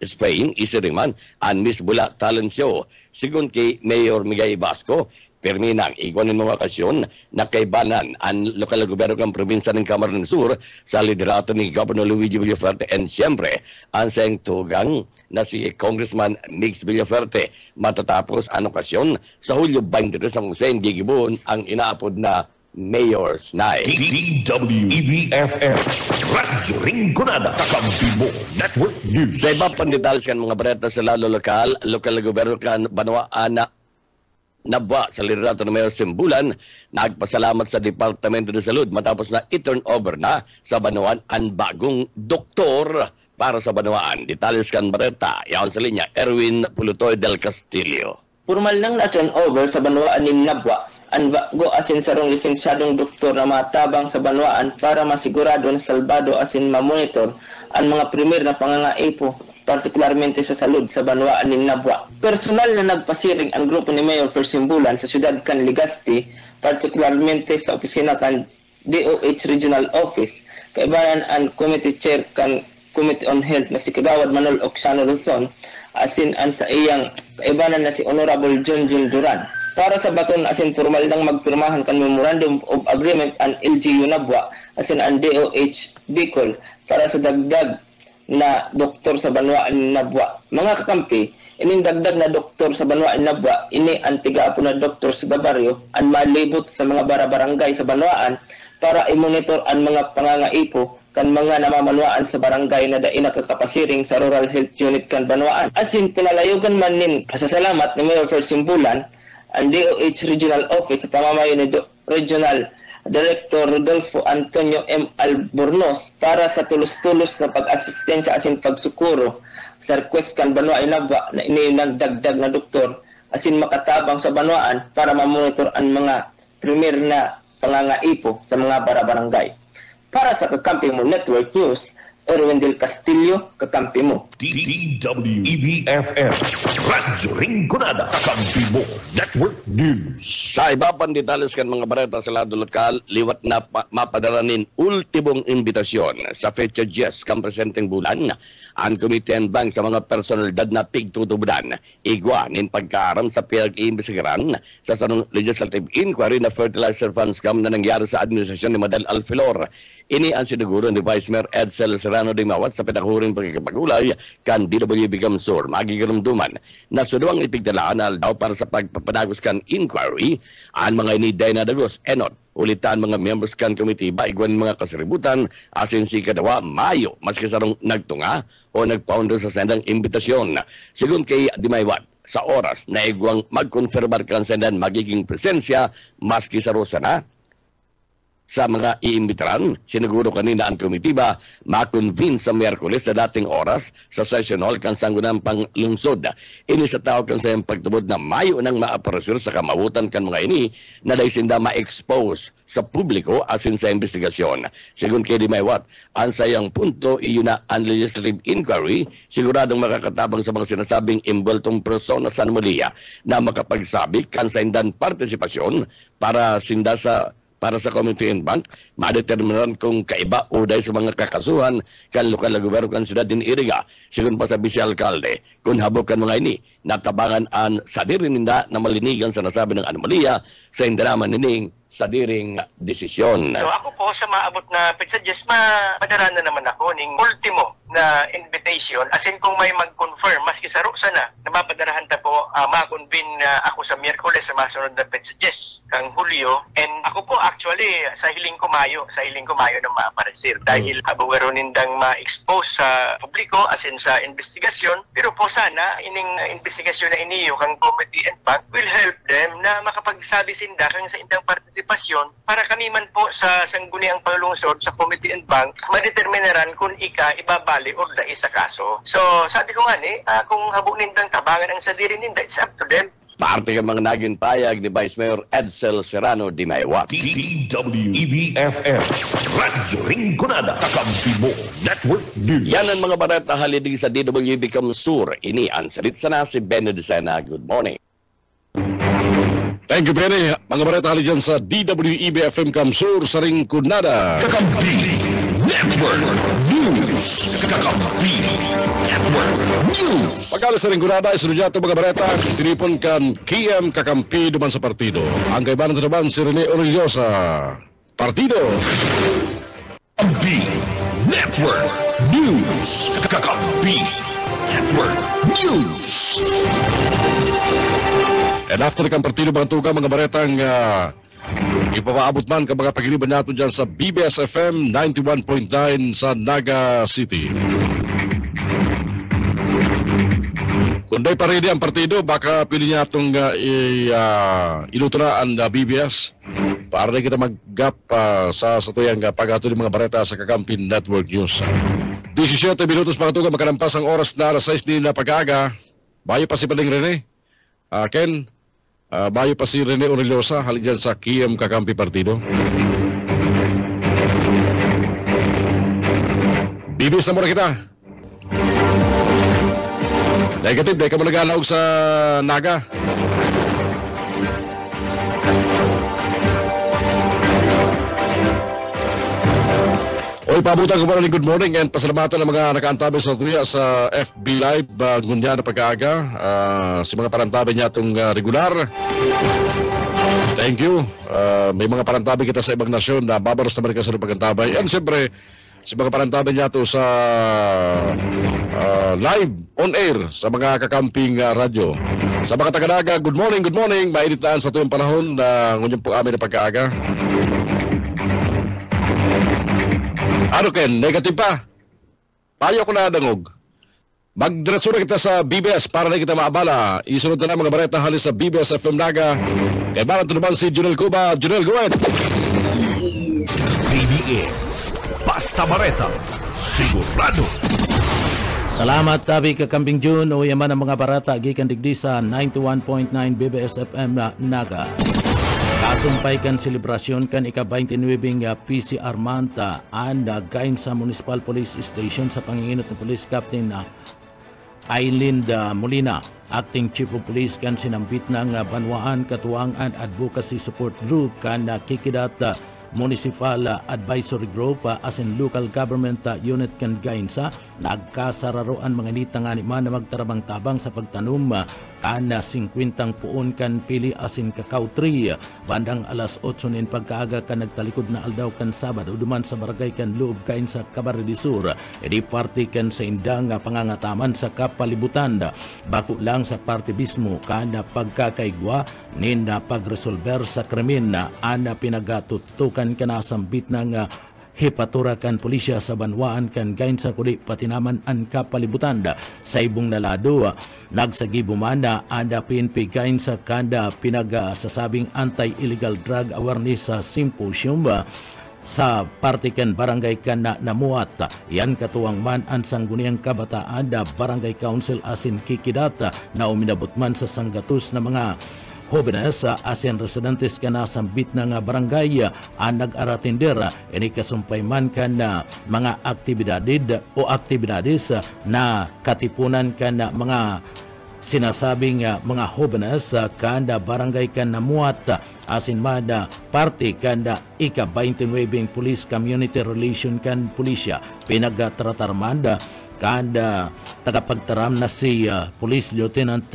Isiringman, and Miss Bula Talent Show. Sigun kay Mayor Miguel Ibasco, perminang iguanin mga okasyon na kaibanan ang lokal na gobyerno ng probinsya ng Camarines Sur sa liderato ni Governor Luigi Villaferte and siyempre ang sayang tugang na si Congressman Mix Villaferte matatapos ang okasyon sa Hulyo 23 ng Hussein Gigibon ang inaapod na Mayor's Night. DWEB-FM Radyo Rinconada. Kakampi mo Network News. Sa iba pang detalye kan mga bareta sa lalo lokal na gobyerno kan Banuan na nabwa sa liderato ng Mayor Simbulan, nagpasalamat sa Departamento de Salud matapos na i-turn over na sa Banuan ang bagong doktor para sa Banuan. Detalles kan Bareta, yaon sa linya, Erwin Pulutoy del Castillo. Formal nang na-turn over sa Banuan ni Nabwa ang bago asin sarong lisensyadong doktor na matabang sa Banuan para masigurado na salbado asin mamonitor ang mga primer na pangangaipo partikularmente sa salud sa Banuan ni Nabwa. Personal na nagpasiring ang grupo ni Mayor Simbulan sa siyudad kan Legazpi, partikularmente sa opisina kan DOH Regional Office, kaibayan ang Committee Chair kan Committee on Health na si Kagawad Manuel Oxiano Luzon, asin ang sa iyang kaibanan na si Honorable John Duran. para sa baton asin formal nang magpirmahan kan Memorandum of Agreement ang LGU Nabwa asin ang DOH Bicol para sa dagdag na doktor sa Banwaan Nabwa. Mga kakampi, ining dagdag na doktor sa Banwaan Nabwa, ini ang tiga-apo na doktor sa baryo ang malibot sa mga barangay sa Banwaan para i-monitor ang mga pangangaipo kan mga namamanwaan sa barangay na daina kakapasiring sa Rural Health Unit kan Banwaan. Asin pinalayugan man nin pasasalamat ni Mayor Fer Simbulan ang DOH Regional Office sa pamamayo ni Regional Director Rodolfo Antonio M. Albornoz para sa tulos-tulos na pag-asistensya asin pagsukuro sa request kan Banwaan Nabwa na ini nagdagdag na doktor asin makatabang sa Banwaan para mamonitor ang mga premier na pangangaipo sa mga barangay. Para sa Kakampi Mo Network News, Erwin Del Castillo, Kakampi Mo. DWEBFM, Radyo Rinconada, Kakampi Mo Network News. Sa iba pang detalles kan mga bareta sa lado lokal, liwat na mapadaranin ultimong imbitasyon sa Fecha Jess kang presenteng bulan ang Committee and Bank sa mga personalidad na tigtutubudan igwa nin pagkaaram sa pinag-iimbisigaran sa sanong legislative inquiry na fertilizer funds scam na nangyari sa administrasyon ni Madal Alfilor. Ini ang siniguro ni Vice Mayor Edsel Serrano de Mawat sa pinahuring pagkakapagulay kan DWB Kamsur. Magigarumduman na suduang ipigdalaan daw para sa pagpapadagos kan inquiry ang mga iniday na dagos enot ulitan mga members kan committee ba igwan mga kasributan asin si kadawa Mayo maski sarong nagtunga o nagpaundo sa sendang imbitasyon. Sigun kay Dimaywat sa oras na igwang magkonfirmar kan sendan magiging presensya maski sa Rosana sa mga iimbitaran, siniguro kanina ang komitiba makonvince sa Miyerkules na dating oras sa session hall kan sanggunang panglungsod. Ini sa tao kan sa pagtubod na Mayo nang maaparasyon sa kamawutan kan mga ini na daisinda ma-expose sa publiko asin sa investigasyon. Sigun kay Dimaywat, ang sayang punto iyon na ang legislative inquiry siguradong makakatabang sa mga sinasabing imbultong persona sa anomalya na makapagsabi kan sa indan partisipasyon para sa Committee and Bank, madeterminan kung kaiba o dahil sa mga kakasuhan kan lokal na gobyerno kan siyudad din Iriga. Sigun pa sa Vice Alcalde, kung habok kan mga ini, natabangan ang sadirin ninda na malinigan sa nasabi ng anomalya sa indaraman nining sadiring desisyon. So ako po sa maabot na pagsuggest, mapadara na naman ako ning ultimo na invitation. As in kung may mag-confirm, maski sa Rosa na mapadarahan ta po, ma-convene ako sa Miyerkules sa masunod na pagsuggest kang Hulyo. And ako po actually sa hiling ko Mayo na maaparesir. Dahil abogaro nindang ma-expose sa publiko as in sa investigasyon. Pero po sana ining investigasyon na iniyo kang Committee and Bank will help them na makapagsabi sinda kang sa indang partisipasyon para kami man po sa sangguniang panglungsod sa Committee and Bank madeterminaran kung ibabali or dai sa kaso. So sabi ko nga kung habog nindang tabangan ang sadiri ninda, it's up to them. Parte ka mga naging payag ni Vice Mayor Edsel Serrano de Maiwat. DWEBFM, Radyo Rinconada, Kakampi Mo Network News. Yan ang mga barata haligi sa DWB Kamsur. Ini ang salit sana si Benny Decena. Good morning. Thank you, Benny. Mga barata haligi sa DWEBFM Kamsur sa Rinconada. Kakampi Network News. Kakampi Network News. Pagkala sa Rinconada, isunodyato mga bareta, tinipon kan KM Kakampi duman sa partido. Ang kaibanan naman si Rene Orellosa. Partido. Kakampi Network News. Kakampi Network News. And after kang partido mga tuga, mga baretang ipapaabot man ka mga pagiliban nato dyan sa BBS FM 91.9 sa Naga City. Kung day parede ang partido, baka pili niya itong ilutura ang BBS para na kita mag-gap sa tuyang pag-ato ng mga bareta sa Kakampi Network News. 17 minutos mga tuga, makalampas ang oras na alas 6 din na pag-aga. Bayo pa si Paling Rene. Ken, bayo pa si Rene Orellosa, halik dyan sa KM Kakampi Partido. BBS na muna kita. Negative, dahil ka mo nag-alaog sa Naga. O Oy, pabutan ko pa rin good morning and pasalamatan ng mga nakaantabi sa tuya sa FB Live ngunya na pagkaaga. Si mga parantabi niya itong regular. Thank you. May mga parantabi kita sa ibang nasyon na babaros naman ka sa pagkantabay. And siyempre, si mga parantabi niya ito sa live on air sa mga kakamping radyo. Sa mga tagadaga, good morning, good morning. Mainitaan sa tuyong panahon na ngunyan po amin na pagkaaga. Ano Ken, negative pa? Payo ko na dangog. Magdiretso na kita sa BBS para na kita maabala. Isunod na mga bareta halis sa BBS FM Naga. Kay Baran naman si Junel Cuba. Junel, go ahead. BBS, basta bareta, sigurado. Salamat tabi kakambing June o yaman ang mga barata gikan digdi sa 91.9 BBS FM Naga. Kasumpay kan selebrasyon kan ika-29 PCR Manta anda gain sa Municipal Police Station sa panginginot ng Police Captain Aileen Molina. Acting Chief of Police kan sinambit ng Banwaan Katuwangan Advocacy Support Group kan Kikidat Municipal Advisory Group as in local government unit kan gain sa nagkasararoan mga nitang man na magtarabang tabang sa pagtanom kan 50 puon kan pili asin kakao tree bandang alas 8 nin pagkaaga kan nagtalikod na aldaw kan Sabado duman sa barangay kan Loob kain sa Camarines Sur edi party kan sa indang pangangataman sa kapalibutan bako lang sa party mismo kan pagkakaigwa nin pagresolver sa krimen na ana pinagatutukan kanasambit ng hipaturakan pulisya sa Banwaan kan gain sa kuli patinaman ang kapalibutan sa ibong nalado nagsagibumanda anda PNP gain sa kanda pinagsasabing anti-illegal drug awareness symposium sa partikan barangay kan na namuat yan katuwang man ang sangguniang kabataan da barangay council asin Kikidat na uminabot man sa sanggatos na mga jóvenes asin residentes ka na sambit ng barangay ang nag-aratender ini kasumpay man ka na mga aktibidades na katipunan ka na mga sinasabing mga jóvenes kanda barangay kan namuat asin mada parte kanda ika-29 Police Community Relation kan pulisya pinagtratarmanda kanda tagapagtaram na si Police Lieutenant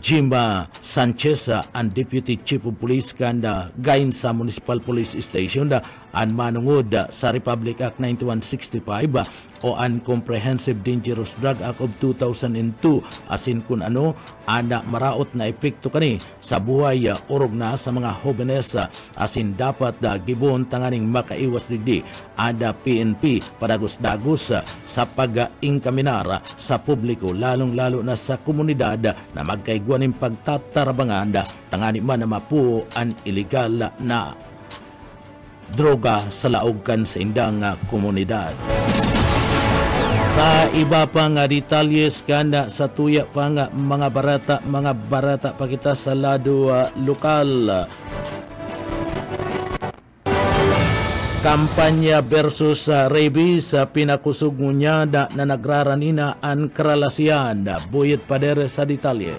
Jimba Sanchez ang Deputy Chief of Police kanda gain sa Municipal Police Station ang manungod sa Republic Act 9165 o ang Comprehensive Dangerous Drug Act of 2002 asin kun ano ana maraot na epekto kani sa buhay urog na sa mga jóvenes asin dapat gibon tanganing makaiwas digdi ada PNP padagos-dagos sa pag-ingkaminar sa publiko lalong-lalo na sa komunidad na magkaigwan ng pagtatarabangan tangani man na mapuo ang illegal na droga sa laogan sa indang komunidad. Sa iba pang detalyes kanda sa tuya pang mga barata pa kita sa lado lokal. Kampanya versus rabies pinakusog niya na nagraranina ang karalasian. Buyet Padere sa detalye.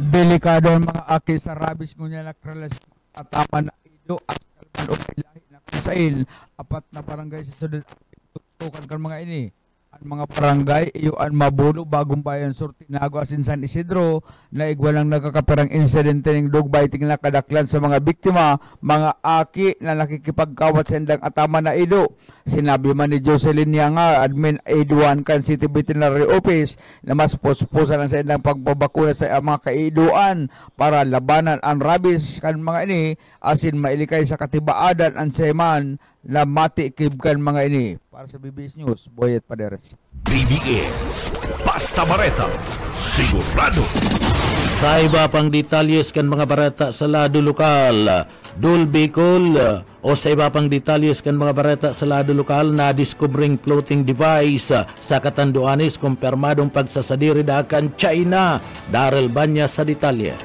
Delikado ang mga aki sa rabies ngunya na karalasian at tama na ido at kalman o ilahi na kusail apat na barangay sa sudad tutukan kan mga ini ang mga barangay iyoan Mabulo Bagong Bayan Sur Tinago asin San Isidro na igwalang nagkakaperang insidente ng dog biting na kadaklan sa mga biktima mga aki na nakikipagkawat sa indang atama na ido. Sinabi man ni Jocelyn Yanga, admin aid 1 kan City Veterinary Office na mas posposa lang sa indang pagbabakuna sa mga kaiduan para labanan ang rabies kan mga ini asin mailikay sa katibaadan ang seman na matikib kan mga ini. Para sa BBS News, Boyet Paderes. BBS, basta bareta, sigurado. Sa iba pang detalyes kan mga barata sa lado lokal, Dulbicol o sa iba pang detalyes kan mga barata sa lado lokal na discovering floating device sa Catanduanes kumpirmadong pagsasadiri dakan China. Daryl Banya sa detalye.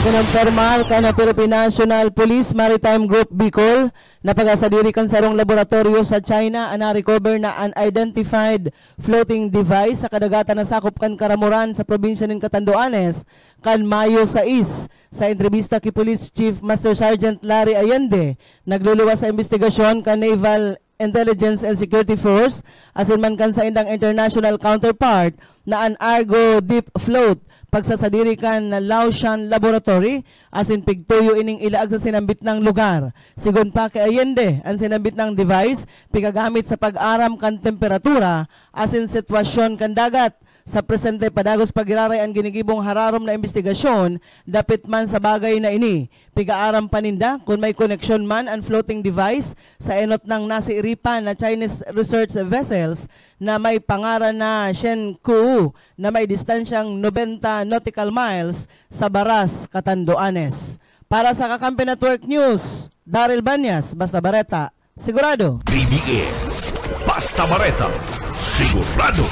Kinonfirmar ka na Philippine National Police Maritime Group Bicol na pagasadiri kan sarong laboratorio sa China ang na-recover na unidentified floating device sa kadagatan na sakop kan Karamuran sa probinsya ng Catanduanes kan Mayo 6. Sa entrevista kay Police Chief Master Sergeant Larry Allende, nagluluwas sa investigasyon kan Naval Intelligence and Security Force asin man kan sa indang international counterpart na an Argo Deep Float pagsasadiri kan Laotian Laboratory asin pigtuyo ining ilaag sa sinambit ng lugar. Sigon pa kay Allende, ang sinambit ng device pigagamit sa pag-aram kan temperatura asin sitwasyon kan dagat. Sa presente padagos pagiraray ang ginigibong hararom na investigasyon dapit man sa bagay na ini. Piga-aram paninda kung may connection man ang floating device sa enot ng nasiiripan na Chinese research vessels na may pangaran na Shenku na may distansyang 90 nautical miles sa Baras, Catanduanes. Para sa Kakampi Network News, Daryl Banyas, Basta Bareta, sigurado. BBS, Basta Bareta, sigurado.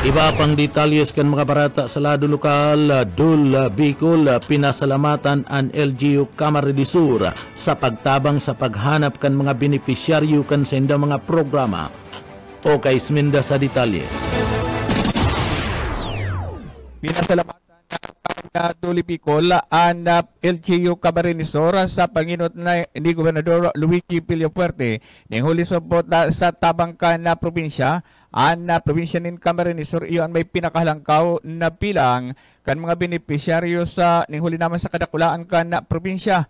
Iba pang detalyes kan mga barata sa lado lokal, Dul Bicol, pinasalamatan ang LGU Camarines Sur sa pagtabang sa paghanap kan mga benepisyaryo kan sa indang mga programa. O kay Sminda sa detalye. Pinasalamatan na Dul Bicol ang LGU Camarines Sur sa panginot na ni Gobernador Luigi Villafuerte ning huli subot sa tabangkan na probinsya. Ang probinsya ng Camarines Sur iyon may pinakahalangkaw na bilang kan mga benepisyaryo sa ninghuli naman sa kadakulaan kan probinsya.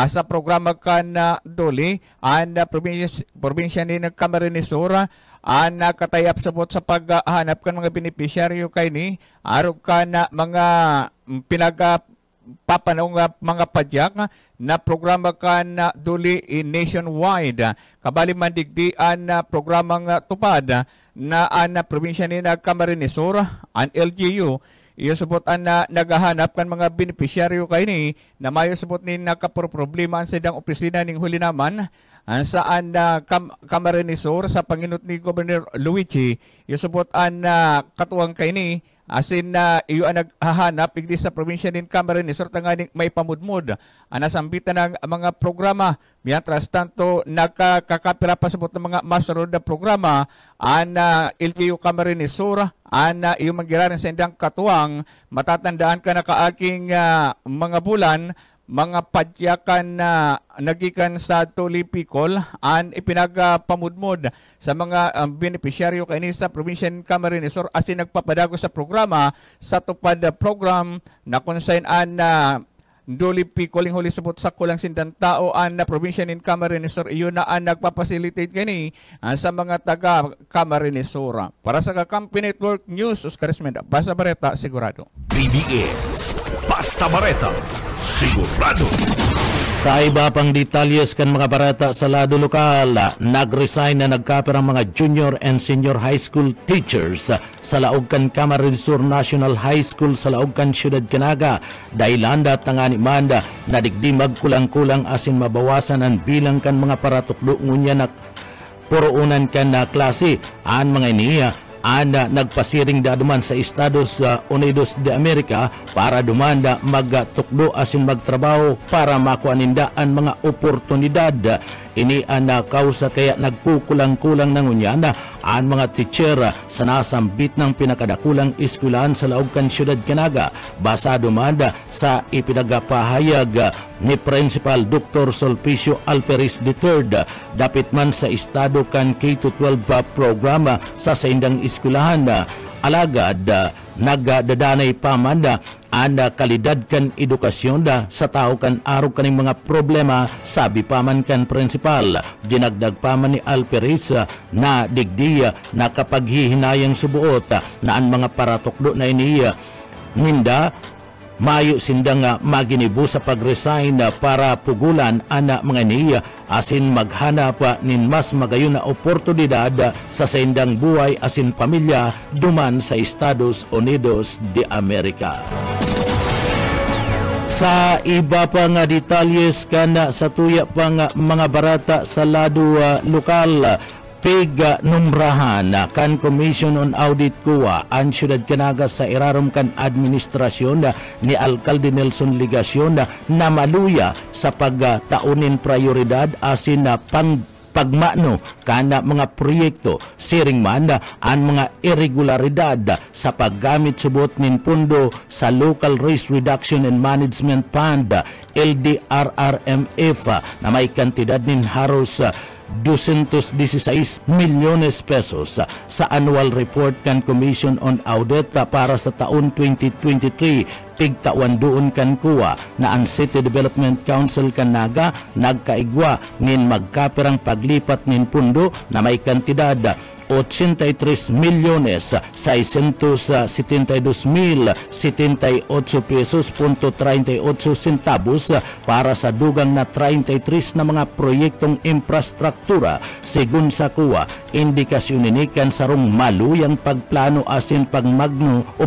Sa programa kan Duli, ang probinsya ng Camarines Sur ang katayap sabot sa paghahanap kan mga benepisyaryo kay ni arog kan mga papanong mga padyak na programa kan Duli nationwide. Kabali man digdian na programang tupad na ang probinsya ni Camarines Sur, ang LGU, iyo subot na naghahanap kan mga benepisyaryo kay ni na mayo subot ni nakaproblema sa sidang opisina ning huli naman saan Camarines Sur sa panginut ni Governor Luigi, iyo subot katuwang kay ni asin na iyo ang naghahanap igdi sa probinsya ng Camarines Sur tanganing may pamudmod nasambitan ng mga programa. Mientras tanto nakakapira pa sabot ng mga masterod na programa ang LGU Camarines Sur iyo manggiraran sa indang katuwang matatandaan ka na kaaking mga bulan mga padyakan na nagikan sa Duli Bicol ang ipinagpamudmod sa mga benepisyaryo kay sa probinsya ng Camarines Sur asin nagpapadago sa programa sa tupad program na konsayn Duli Bicol yung huli subot sa kulang sindang tao ang probinsya ng Camarines Sur iyon na nagpapacilitate kini sa mga taga Camarines Sur. Para sa Kakampi Network News, Oscar Esmenda, Basta Bareta, sigurado. BBS, Basta Bareta, sigurado. Sa iba pang detalyes kan mga barata sa lado lokal, nag-resign na nagkapirang mga junior and senior high school teachers sa laog kan Camarines Sur National High School sa laog kan Siyudad Canaga. Dahilan dat nga ni Manda na digdimag kulang-kulang asin mabawasan ang bilang kan mga paratukdo ngunya na puruunan kan na klase. Ang mga iniya nagpasiring daduman sa Estados Unidos de America para dumanda magtukdo asin magtrabaho para makuaninda ang mga oportunidad. Ini ang kausa kaya nagkukulang-kulang ng unyana ang mga teacher sa nasambit ng pinakadakulang eskwelahan sa laog kan Siyudad Canaga. Basa dumanda sa ipinagapahayag ni Principal Dr. Sulpicio Alperis III dapit man sa estado kan K-12 programa sa saindang eskwelahan. Alagad nagdadanay pamanda ang kalidad kan edukasyon sa tao kan araw kaning mga problema, sabi paman kan principal. Dinagdag paman ni Alperis na digdiya na kapag hihinayang subuot na ang mga paratukdo na iniya ninda mayo sindang maginibo sa pag-resign para pugulan ana mga niya asin maghanap nin mas magayon na oportunidad sa sindang buhay asin pamilya duman sa Estados Unidos de America. Sa iba pa nga detalyes kana sa tuya pang mga barata sa lado lokal, numrahan kan Commission on Audit kuwa ang syudad Canaga sa irarom kan administrasyon ni Alcalde Nelson Ligacion na maluya sa pagtaunin prioridad asin na pagmano kana mga proyekto siring man ang mga irregularidad sa paggamit subot nin pundo sa Local Risk Reduction and Management Fund LDRRMF na may kantidad nin haros 216 milyones pesos sa annual report kan Commission on Audit para sa taon 2023. Pigtawan doon kan kuwa na ang City Development Council Canaga nagkaigwa nin magkapirang paglipat nin pundo na may kantidad 83 milyones 672,078 pesos .38 centavos para sa dugang na 33 na mga proyektong infrastruktura. Sigun sa kuwa, indikasyon inikan sarong maluyang pagplano asin pagmagno o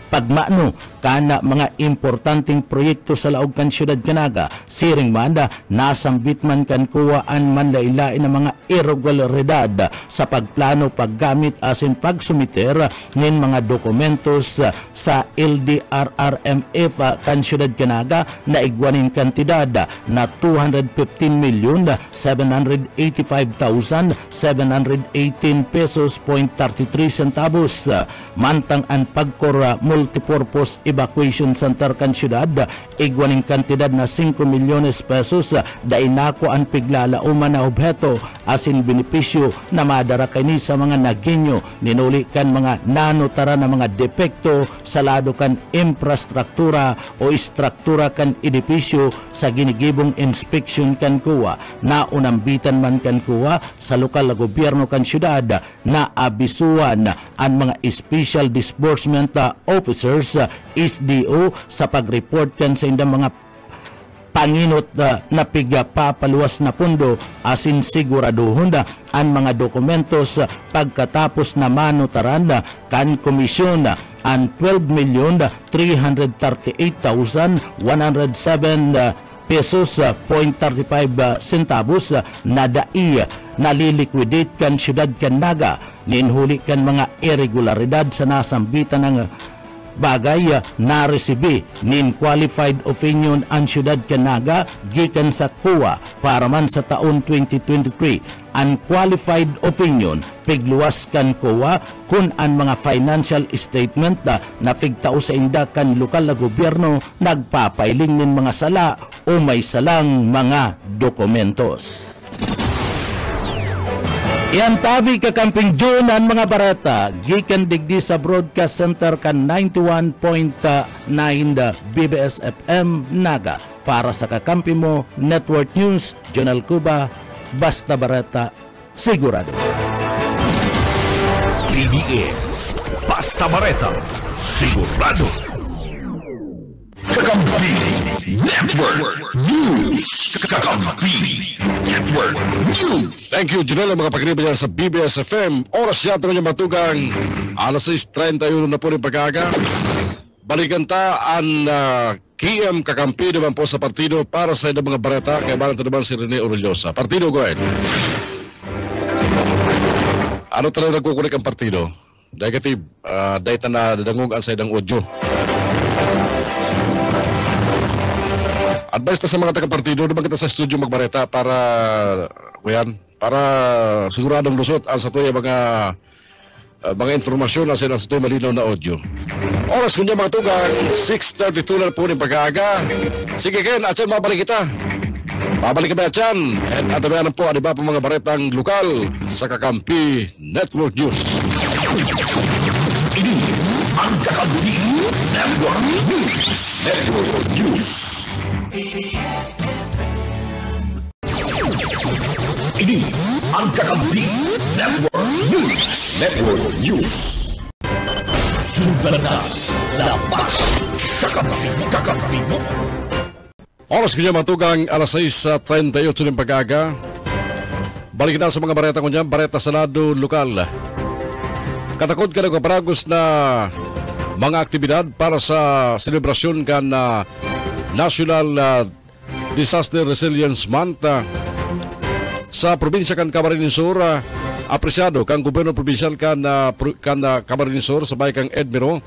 pagmano kana mga importanteng proyekto sa laog kan syudad Canaga. Siring manda nasambit man kan kuwaan man lailain ng mga irregularidad sa pagplano, paggamit asin pagsumiter nin mga dokumentos sa LDRRMF kan syudad Canaga na igwanin kantidad na 215,785,718 pesos .33 centavos. Mantang ang pagkora multipurpose evacuation center kan syudad igwaning kantidad na 5 milyones pesos da inako ang piglalauman na objeto asin benepisyo na madara kini sa mga naginyo ninuli kan mga nanotara na mga depekto sa lado kan infrastruktura o istruktura kan edipisyo sa ginigibong inspection kan kuwa na unambitan man kan kuwa sa lokal na gobyerno kan syudad na abisuan ang mga special disbursement officers SDO sa pag-report kan sa indang mga panginot na papaluwas na pundo asin siguraduhon ang mga dokumentos pagkatapos na manotaran kan komisyon ang 12,338,107 pesos .35 centavos na dai naliliquidate kan syudad Canaga ninhuli kan mga irregularidad sa nasambitan ng bagay na resibi nin qualified opinion ang syudad Canaga gikan sa kuwa para man sa taon 2023. Ang qualified opinion pigluwas kan kuwa kun ang mga financial statement na pigtao sa inda kan lokal na gobyerno nagpapailing nin mga sala o may salang mga dokumentos. Yan tabi kakamping June ang mga barata gikan digdi sa broadcast center kan 91.9 BBS FM Naga para sa kakampi mo Network News Jonal Cuba basta barata sigurado. PBS basta barata sigurado. Kakampi Network News. Kakampi Network News. Thank you, Junel, mga pagkiriba dyan sa BBS FM. Oras yata kanyang matugang alas 6:31 na po rin pagkaga. Balikan ta ang KM Kakampi naman po sa partido para sa mga bareta. Kaya ba naman si Rene Orullosa. Partido, go ahead. Ano talaga nagkukulik ang partido? Negative. Dahil na dadangog ang sa idang audio. Advice ta sa mga taga-partido, naman kita sa studio magbareta para siguradong lusot ang sa tuya mga informasyon na sila sa tuya malinaw na audio. Oras kunya mga tugang 6:32 na po ni pag-aaga. Sige Ken, atyan mabalik kita. Babalik kami atyan. At atabayan po ang iba po mga baretang lokal sa Kakampi Network News. Ini ang Kakampi Network News. Network News. Ini ang Kakampi Network News. Network News. Jumbalas na basa. Kakampi mo. Oras kanya matugang alas 6:38 ng pag-aga. Balik na sa mga bareta ko niya, bareta Senado lokal. Katakot ka ng kaparagos na mga aktibidad para sa selebrasyon ka na National Disaster Resilience Month sa probinsya kan Camarines Sur apresyado kang gobyerno probinsyal kan Camarines Sur sabay kang Edmero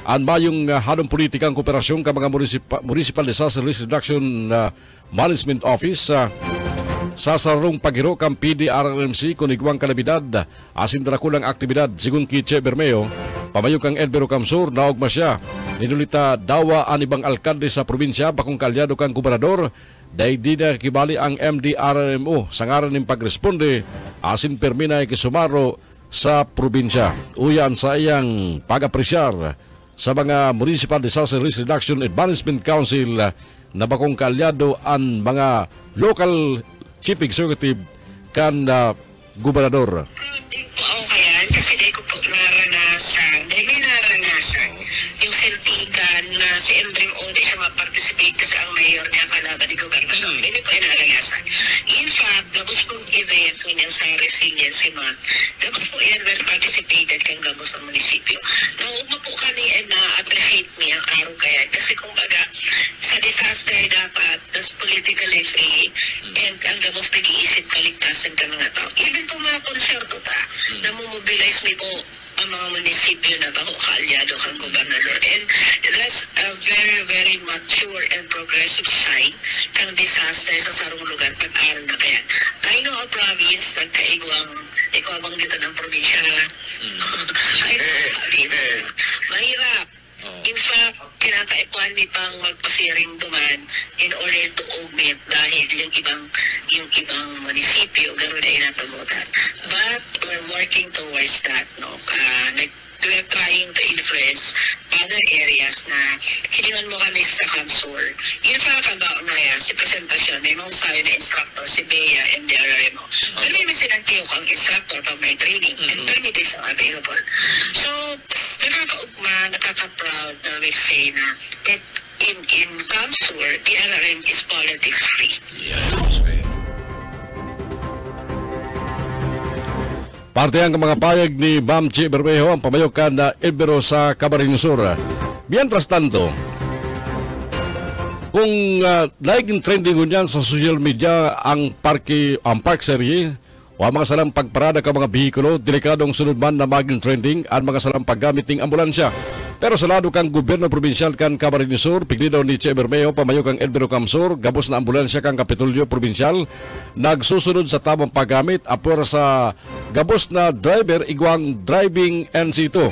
ang mayong halong politikang kooperasyon ka mga Municipal Disaster Risk Reduction Management Office sa sarong paghiro kang PDRRMC kunigwang kalabidad asin drakulang aktibidad sigun Kiche Bermeo pamayo kang Edmero Kamsur naogma siya ninulita dawa ang ibang alkalde sa probinsya bakong kalyado kang gobernador dahil di na kibali ang MDRMO sa ngaran ng pagresponde asin perminay kisumaro sa probinsya. Uyan sa iyang pag-apresyar sa mga Municipal Disaster Risk Reduction and Management Council na bakong kalyado ang mga local chief executive kan gobernador. Oo kaya kasi di ko po naranasan yung sentikan na si Endrim O di siya ma-participate kasi ang mayor niya kalaban ni gobernador. Hindi po naranasan. In fact, gabos pong event kunyan sa resiliency month, gabos po yan well participated kang gabos ng munisipyo. Naugma po kami and na-appreciate me ang araw kaya kasi kumbaga sa disaster dapat that's politically free and ang gabos nag-iisip kaligtasan ka mga tao. Even po mga konserto ta, namomobilize me po ang mga munisipyo na bako kaalyado kang gobernador. And that's a very, very mature and progressive sign kang disaster sa sarong lugar pag-aral na kaya. I know a province, nagkaigwang, ikaw bang dito ng probinsya, I know a province, mahirap. In fact, kinakaipuan ni pang magpasiring duman in order to augment dahil yung ibang munisipyo gano'n ay natumutan. But we're working towards that, no? We're trying to influence other areas na hilingan mo kami sa Kamsur. In fact, about na yan, si presentasyon, may mga sayo na instructor, si Bea, MDRRMO. Pero may silang tiyo kang instructor pag may training and permits are available. So, nakakaugma, nakaka-proud na we say na that in Kamsur, PRRM is politics free. Yes, okay. Parte ang mga payag ni Ma'am Chi Bermejo ang pamayokan na Edmero sa Camarines Sur. Mientras tanto, kung naging trending niyan sa social media ang park serie o ang mga salang pagparada ka mga bihikulo, delikadong sunod man na maging trending ang mga salang paggamit ng ambulansya. Pero sa lado kang gobyerno probinsyal kan Camarines Sur, pigli daw ni Che Bermeo, pamayo kang Edmero Kamsur, gabos na ambulansya kang Kapitolyo Probinsyal, nagsusunod sa tamang paggamit, apor sa gabos na driver, igwang driving NC2.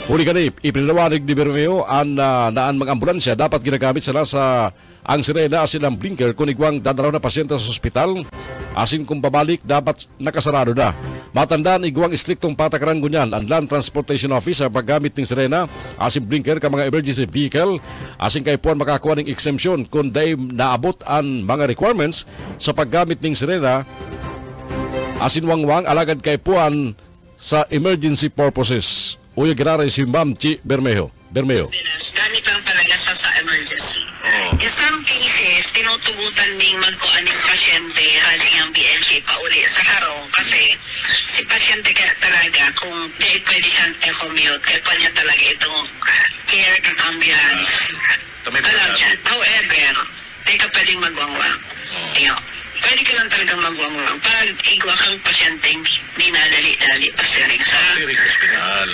Huli ka ni, ipinalawanig ni Bermeo naan mga ambulansya dapat ginagamit sila sa ang sirena asin ang blinker kung igwang dadaraw na pasyente sa ospital, asin kung pabalik dapat nakasarado na. Matandaan igwang istriktong patakaran gunyan ang Land Transportation Office sa paggamit ng sirena asin blinker ka mga emergency vehicle asin kay puan makakuha ng exemption kung dahil naabot ang mga requirements sa paggamit ng sirena asin wangwang alagad kay puan sa emergency purposes. Uy, ginara si Ma'am Chi Bermeo. Ganit lang talaga sa emergency. In some cases, tinutubutan ning magkuaning pasyente haling ang BMC pa uli sa harong kasi si pasyente ka talaga kung di pwede siyang commute kaya pa niya talaga itong care ng ambulance. Alam siya. However, di ka pwedeng magwangwang. Pwede ka lang talagang magwangwang pag igwa kang pasyenteng dinadali-dali pa siring sa hospital.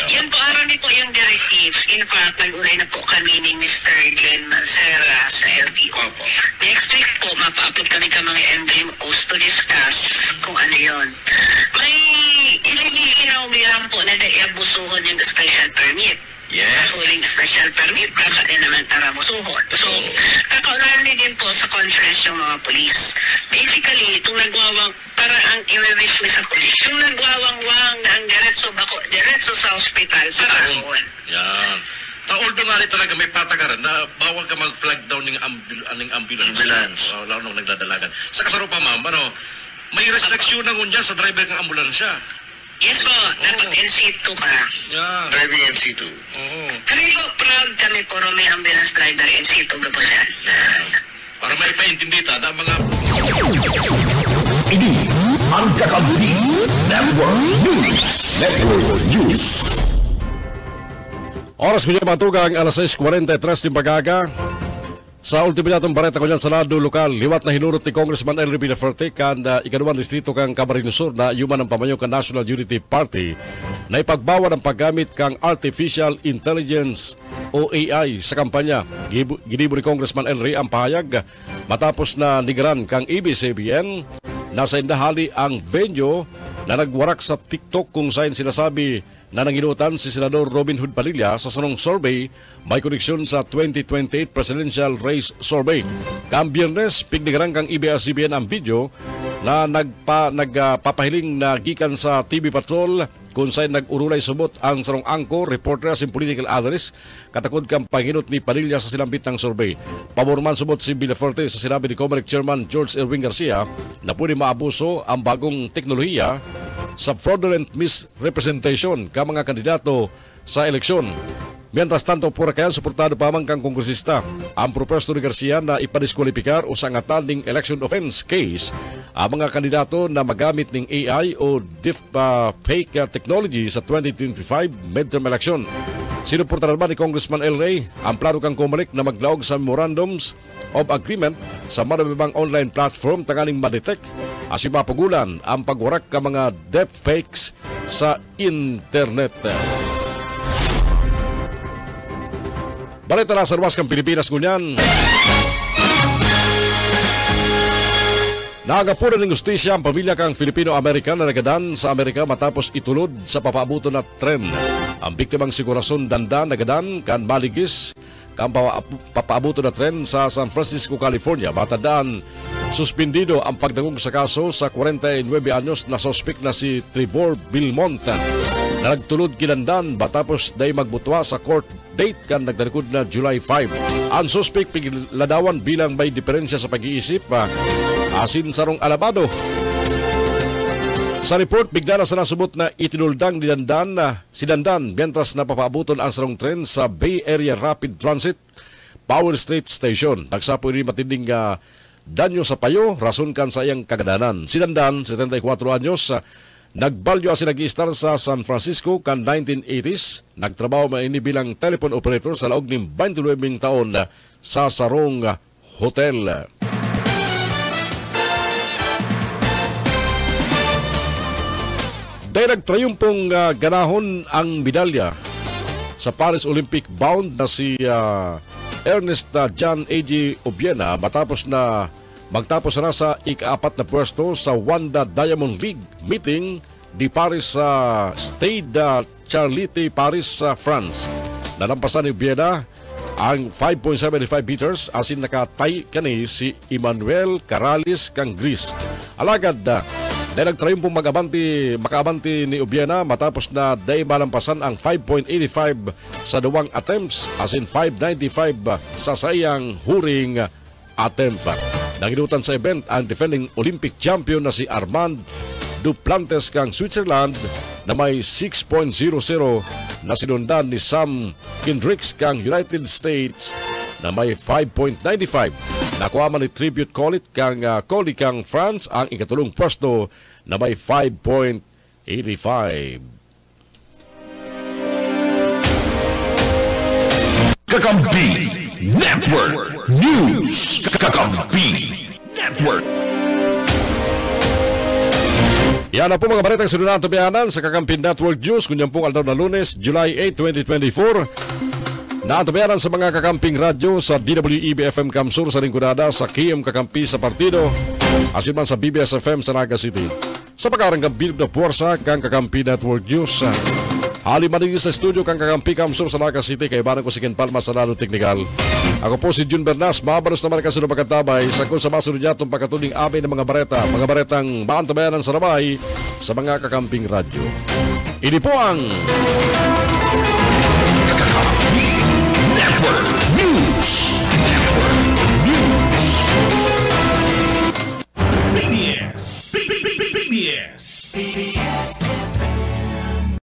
Yan po, araw ni po yung directives. In fact, nag-ulay na po kami ni Mr. Glenn Mancera sa LTO. Next week po, mapa-upload kami ka mga MDMOs to discuss kung ano yun. May ililinaw lang po na naiabusuhon yung special permit. Huling special permit, baka din naman tarabusuhon. So, kakaunahan din po sa conference yung mga polis. Basically, itong nagwawang, para ang i-wish mo sa polis, yung nagwawang-wang na ang diretso sa hospital, sa kahon. Yan. Although nga rin talaga may patakaran na bawal ka mag-flag down ng ambulance. Lalo nung nagdadalagan. Sa kasarupa ma'am, may restriction na ngunyan sa driver ng ambulansya. Yes po, dapat NC2 ka. Yeah. Driving NC2. Kami po, proud kami po may ambulance driver NC2 ka po siya. Para may paintindi ta na mga... Ini ang Kakampi Network News. Oras ko niya matugang alas 6:43 ng pagaga. Sa ultimatong bareta ko dyan sa lado lokal, liwat na hinurot ni Congressman Elry Villaferte kan ikaduman distrito kang Camarines Sur na yuman ng pamayo kan National Unity Party na ipagbawa ng paggamit kang Artificial Intelligence o AI sa kampanya. Ginibo ni Congressman Elry ang pahayag matapos na nigaran kang ABS-CBN na sa indahali ang venue na nagwarak sa TikTok kung saan sinasabi na nanginutan si Senador Robin Hood Padilla sa sanong survey may koneksyon sa 2028 Presidential Race Survey. Kam Biyernes, pignigaran kang ABS-CBN ang video na nagpapahiling na gikan sa TV Patrol kung saan nag-urulay subot ang sarong angko, reporter as political analyst, katakod kang panginot ni Padilla sa silambit ng survey. Paborman subot si Villaferte sa sinabi ni Comelec Chairman George Erwin Garcia na pwede maabuso ang bagong teknolohiya sa fraudulent misrepresentation ka mga kandidato sa eleksyon. Mientras tanto, pura kaya suportado pa man kang kongresista ang Professor Garcia na ipadiskwalipikar o sa ngataning election offense case ang mga kandidato na magamit ng AI o fake technology sa 2025 midterm election. Sinuportaran ba ni Congressman Elry ang plano kang Comelec na maglaog sa memorandums of agreement sa marabibang online platform tanganing madetect as ipapagulan ang pagwarak ka mga deepfakes sa internet. Balita na sa ruwas kang Pilipinas ngunyan. Naagapunan ng justisya ang pamilya kang Filipino-American na nagadan sa Amerika matapos itulod sa papaabuto na tren. Ang biktimang sigurason dandan nagadan kan maligis kang papaabuto na tren sa San Francisco, California. Matandaan, suspindido ang pagdangog sa kaso sa 49 anyos na sospek na si Trevor Belmonte na nagtulod kinandan matapos day magbutwa sa court date kan nagdalikod na July 5. Ang sospek pigladawan bilang may diferensya sa pag-iisip asin sarong alabado. Sa report, bigla na sa nasubot na itinuldang ni Dandan si Dandan mientras napapaabuton ang sarong tren sa Bay Area Rapid Transit Power Street Station. Nagsapo rin matinding danyo sa payo, rason kan sa iyang kagadanan. Si Dandan, 74 anyos, nagbalyo as nag-i-star sa San Francisco kan 1980s. Nagtrabaho maini bilang telephone operator sa laog ng 29 taon sa sarong hotel. Dahil nagtrayumpong ganahon ang medalya sa Paris Olympic bound na si Ernest John A.G. Obiena magtapos na sa ika-4 na pwesto sa Wanda Diamond League meeting di Paris sa Stade Charité, Paris, France. Nalampasan ni Obiena ang 5.75 meters asin nakatay kani si Emmanuel Caralis kang Greece. Alagad dahil nagtrayumpong makabanti ni Obiena matapos na day malampasan ang 5.85 sa duwang attempts as in 5.95 sa sayang huring attempt. Nanginutan sa event ang defending Olympic champion na si Armand Duplantes kang Switzerland na may 6.00 na sinundan ni Sam Kendricks kang United States na may 5.95. Nakuha man ni Tribute Collet kang Colli kang France ang ikatulong pwesto na may 5.85. Kakampi Network News. Kakampi Network. Yan na po mga baretang sununang tubianan sa Kakampi Network News. Kunyan pong aldaw na Lunes, July 8, 2024. Naatabayaran sa mga kakamping radyo sa DWEB-FM Kamsur sa Ringkunada, sa KM Kakampi sa Partido, asin man sa BBS-FM sa Naga City. Sa pagkaranggang bilib na puwersa kang Kakampi Network News. Halimanin sa studio kang Kakampi Kamsur sa Naga City, kaibanan ko si Ken Palma sa Lalo Teknikal. Ako po si Jun Bernas, mabalos naman kasunod pagkatabay sa kung sa masunod yatong pagkatuling amin ng mga baretang maantabayanan sa rabay sa mga kakamping radyo. Ini po ang Network